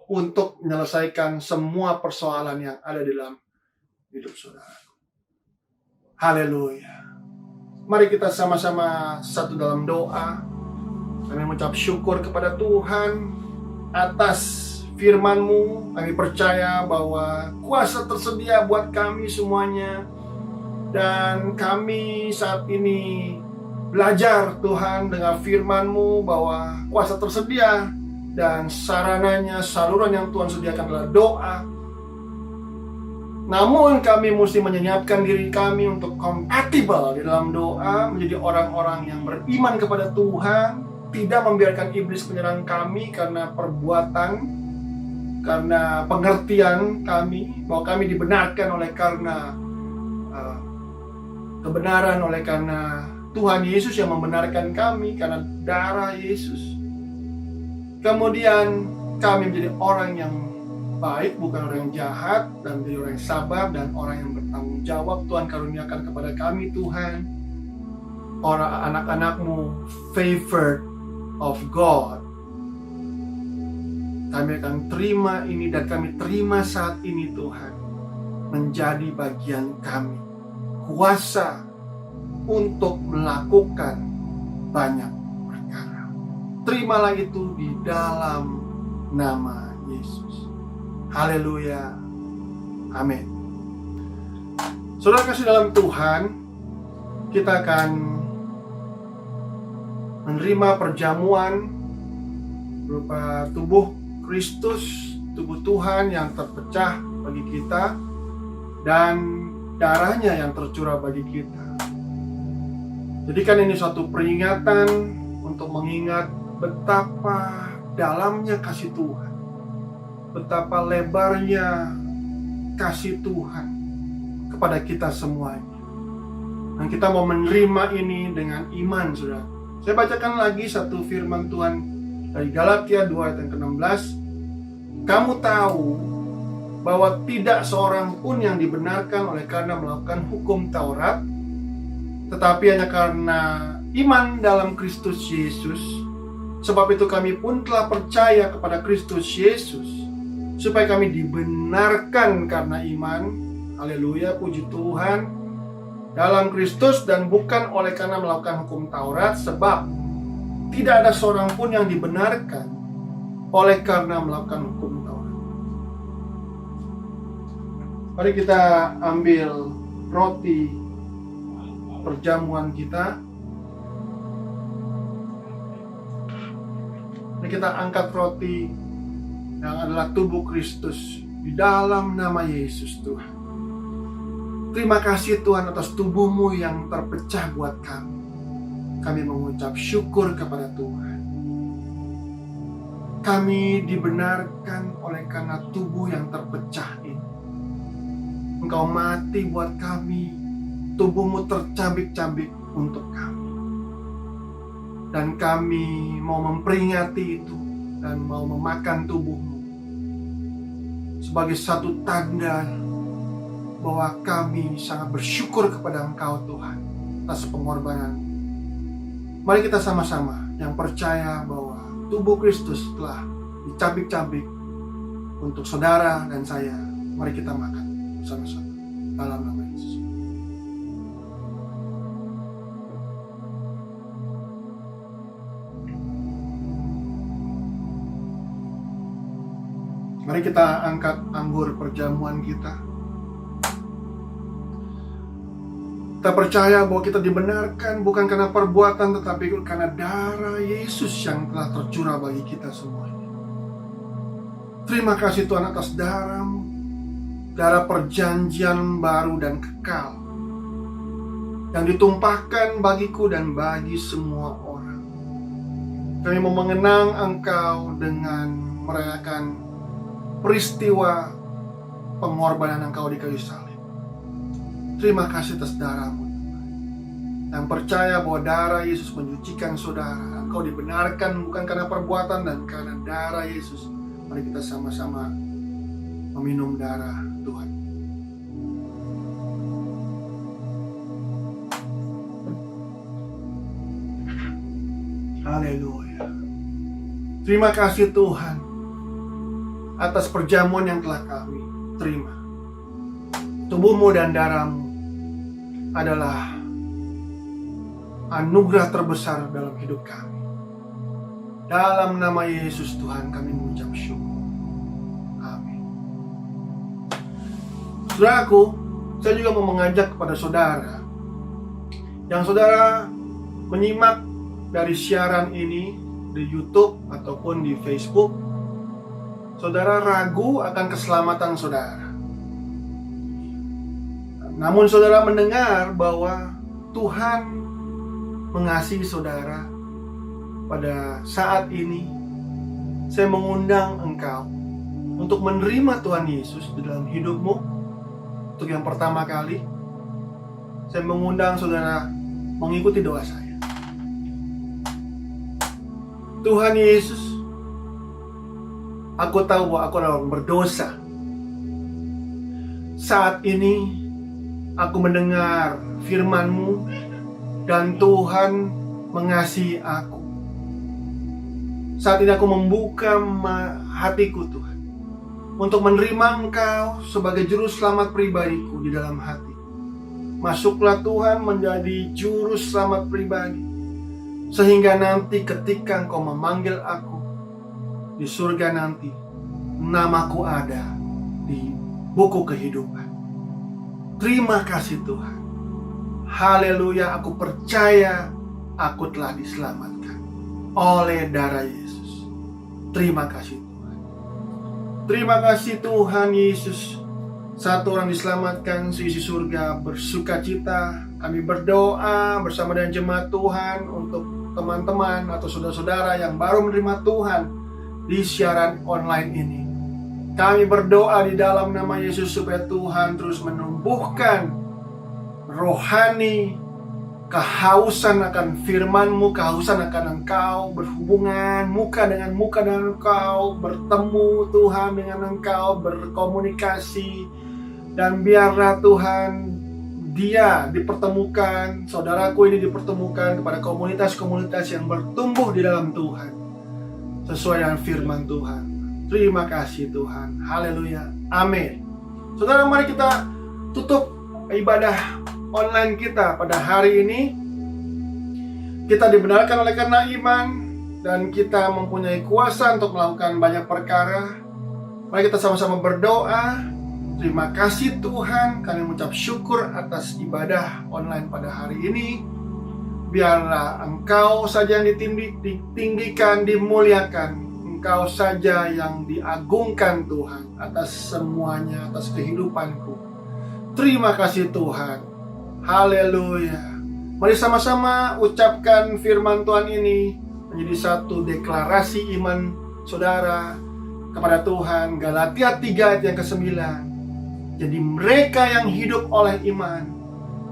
untuk menyelesaikan semua persoalan yang ada di dalam hidup saudara. Haleluya. Mari kita sama-sama satu dalam doa. Kami mengucap syukur kepada Tuhan atas firman-Mu. Kami percaya bahwa kuasa tersedia buat kami semuanya. Dan kami saat ini belajar, Tuhan, dengan firman-Mu bahwa kuasa tersedia. Dan sarananya, saluran yang Tuhan sediakan adalah doa. Namun kami mesti menyiapkan diri kami untuk kompatibel di dalam doa, menjadi orang-orang yang beriman kepada Tuhan, tidak membiarkan iblis menyerang kami karena perbuatan, karena pengertian kami, bahwa kami dibenarkan oleh karena kebenaran, oleh karena Tuhan Yesus yang membenarkan kami, karena darah Yesus. Kemudian kami menjadi orang yang baik, bukan orang yang jahat, dan menjadi orang yang sabar dan orang yang bertanggung jawab. Tuhan karuniakan kepada kami, Tuhan, orang anak-anak-Mu favored of God. Kami akan terima ini dan kami terima saat ini, Tuhan, menjadi bagian kami, kuasa untuk melakukan banyak perkara. Terimalah itu di dalam nama Yesus. Haleluya. Amin. Saudara kasih dalam Tuhan, kita akan menerima perjamuan berupa tubuh Kristus, tubuh Tuhan yang terpecah bagi kita, dan darahnya yang tercurah bagi kita. Jadikan ini suatu peringatan untuk mengingat betapa dalamnya kasih Tuhan, betapa lebarnya kasih Tuhan kepada kita semuanya. Dan kita mau menerima ini dengan iman, saudara. Saya bacakan lagi satu firman Tuhan dari Galatia 2 ayat yang ke-16. Kamu tahu bahwa tidak seorang pun yang dibenarkan oleh karena melakukan hukum Taurat, tetapi hanya karena iman dalam Kristus Yesus. Sebab itu kami pun telah percaya kepada Kristus Yesus, supaya kami dibenarkan karena iman. Haleluya, puji Tuhan, dalam Kristus, dan bukan oleh karena melakukan hukum Taurat. Sebab tidak ada seorang pun yang dibenarkan oleh karena melakukan hukum Taurat. Mari kita ambil roti perjamuan kita. Mari kita angkat roti yang adalah tubuh Kristus di dalam nama Yesus, Tuhan. Terima kasih Tuhan atas tubuh-Mu yang terpecah buat kami. Kami mengucap syukur kepada Tuhan. Kami dibenarkan oleh karena tubuh yang terpecah ini. Engkau mati buat kami, tubuhmu tercabik-cabik untuk kami. Dan kami mau memperingati itu dan mau memakan tubuhmu sebagai satu tanda bahwa kami sangat bersyukur kepada Engkau Tuhan atas pengorbanan. Mari kita sama-sama yang percaya bahwa tubuh Kristus telah dicabik-cabik untuk saudara dan saya. Mari kita makan sama-sama dalam nama Yesus. Mari kita angkat anggur perjamuan kita. Kita percaya bahwa kita dibenarkan bukan karena perbuatan, tetapi karena darah Yesus yang telah tercurah bagi kita semuanya. Terima kasih Tuhan atas darah-Mu, darah perjanjian baru dan kekal, yang ditumpahkan bagiku dan bagi semua orang. Kami mau mengenang Engkau dengan merayakan peristiwa pengorbanan Engkau di kayu salib. Terima kasih atas darah-Mu, yang percaya bahwa darah Yesus menyucikan saudara. Engkau dibenarkan bukan karena perbuatan dan karena darah Yesus. Mari kita sama-sama meminum darah Tuhan. Haleluya. Terima kasih Tuhan atas perjamuan yang telah kami terima. Tubuh-Mu dan darah-Mu adalah anugerah terbesar dalam hidup kami. Dalam nama Yesus Tuhan kami mengucap syukur. Amin. Saudaraku, saya juga mau mengajak kepada saudara yang saudara menyimak dari siaran ini di YouTube ataupun di Facebook, saudara ragu akan keselamatan saudara. Namun saudara mendengar bahwa Tuhan mengasihi saudara. Pada saat ini saya mengundang engkau untuk menerima Tuhan Yesus di dalam hidupmu. Untuk yang pertama kali, saya mengundang saudara mengikuti doa saya. Tuhan Yesus, aku tahu bahwa aku adalah orang berdosa. Saat ini aku mendengar firman-Mu dan Tuhan mengasihi aku. Saat ini aku membuka hatiku Tuhan untuk menerima Engkau sebagai juru selamat pribadiku di dalam hati. Masuklah Tuhan menjadi juru selamat pribadi, sehingga nanti ketika Engkau memanggil aku di surga nanti, namaku ada di buku kehidupan. Terima kasih Tuhan. Haleluya, aku percaya aku telah diselamatkan oleh darah Yesus. Terima kasih Tuhan. Terima kasih Tuhan Yesus. Satu orang diselamatkan, seisi surga bersukacita. Kami berdoa bersama dengan jemaat Tuhan untuk teman-teman atau saudara-saudara yang baru menerima Tuhan di siaran online ini. Kami berdoa di dalam nama Yesus supaya Tuhan terus menumbuhkan rohani, kehausan akan firman-Mu, kehausan akan Engkau, berhubungan muka dengan Engkau, bertemu Tuhan dengan Engkau, berkomunikasi. Dan biarlah Tuhan dia dipertemukan, saudaraku ini dipertemukan kepada komunitas-komunitas yang bertumbuh di dalam Tuhan, sesuai dengan firman Tuhan. Terima kasih Tuhan. Haleluya. Amin. Saudara, mari kita tutup ibadah online kita pada hari ini. Kita dibenarkan oleh karena iman dan kita mempunyai kuasa untuk melakukan banyak perkara. Mari kita sama-sama berdoa. Terima kasih Tuhan, kami mengucap syukur atas ibadah online pada hari ini. Biarlah Engkau saja yang ditinggikan, dimuliakan. Engkau saja yang diagungkan Tuhan atas semuanya, atas kehidupanku. Terima kasih Tuhan. Haleluya. Mari sama-sama ucapkan firman Tuhan ini menjadi satu deklarasi iman saudara kepada Tuhan. Galatia 3 ayat yang ke-9. Jadi mereka yang hidup oleh iman,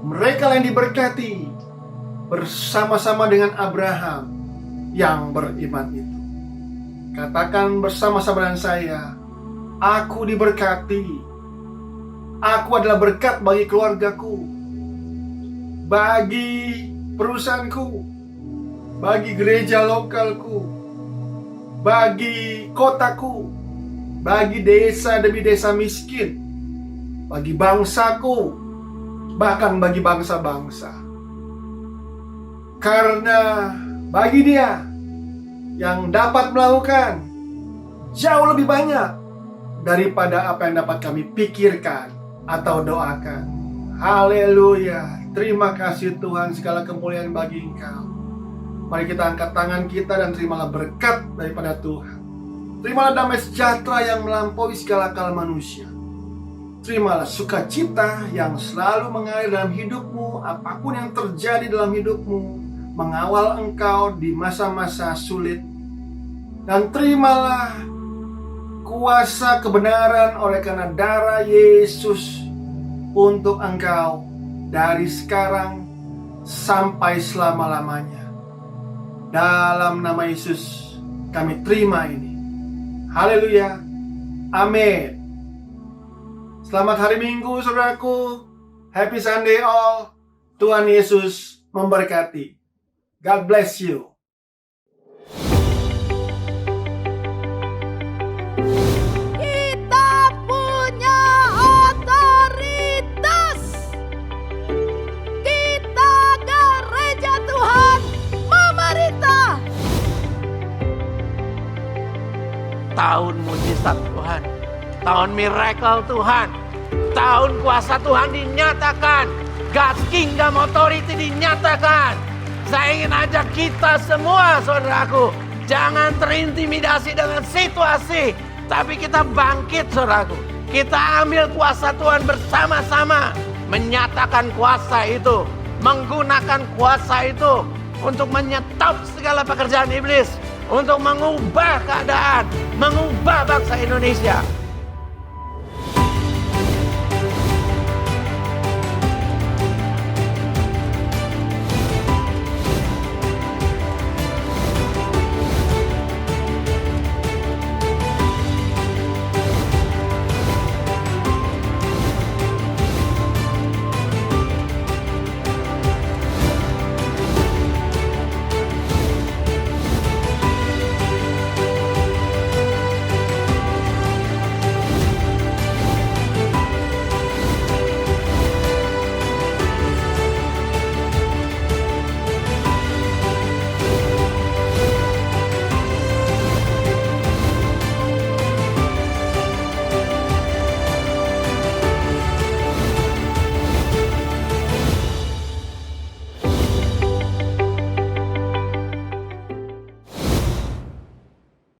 mereka yang diberkati bersama-sama dengan Abraham yang beriman itu. Katakan bersama-sama dengan saya, aku diberkati. Aku adalah berkat bagi keluargaku, bagi perusahaanku, bagi gereja lokalku, bagi kotaku, bagi desa demi desa miskin, bagi bangsaku, bahkan bagi bangsa-bangsa. Karena bagi Dia yang dapat melakukan jauh lebih banyak daripada apa yang dapat kami pikirkan atau doakan. Haleluya. Terima kasih Tuhan, segala kemuliaan bagi Engkau. Mari kita angkat tangan kita dan terimalah berkat daripada Tuhan. Terimalah damai sejahtera yang melampaui segala akal manusia. Terimalah sukacita yang selalu mengalir dalam hidupmu, apapun yang terjadi dalam hidupmu, mengawal engkau di masa-masa sulit. Dan terimalah kuasa kebenaran oleh karena darah Yesus untuk engkau dari sekarang sampai selama-lamanya. Dalam nama Yesus kami terima ini. Haleluya. Amin. Selamat hari Minggu saudaraku. Happy Sunday all. Tuhan Yesus memberkati. God bless you. Kita punya otoritas. Kita gereja Tuhan memerintah. Tahun mujizat Tuhan, tahun miracle Tuhan, tahun kuasa Tuhan dinyatakan, God's Kingdom Authority dinyatakan. Saya ingin ajak kita semua saudaraku, jangan terintimidasi dengan situasi, tapi kita bangkit saudaraku. Kita ambil kuasa Tuhan bersama-sama, menyatakan kuasa itu, menggunakan kuasa itu untuk menyetop segala pekerjaan iblis, untuk mengubah keadaan, mengubah bangsa Indonesia.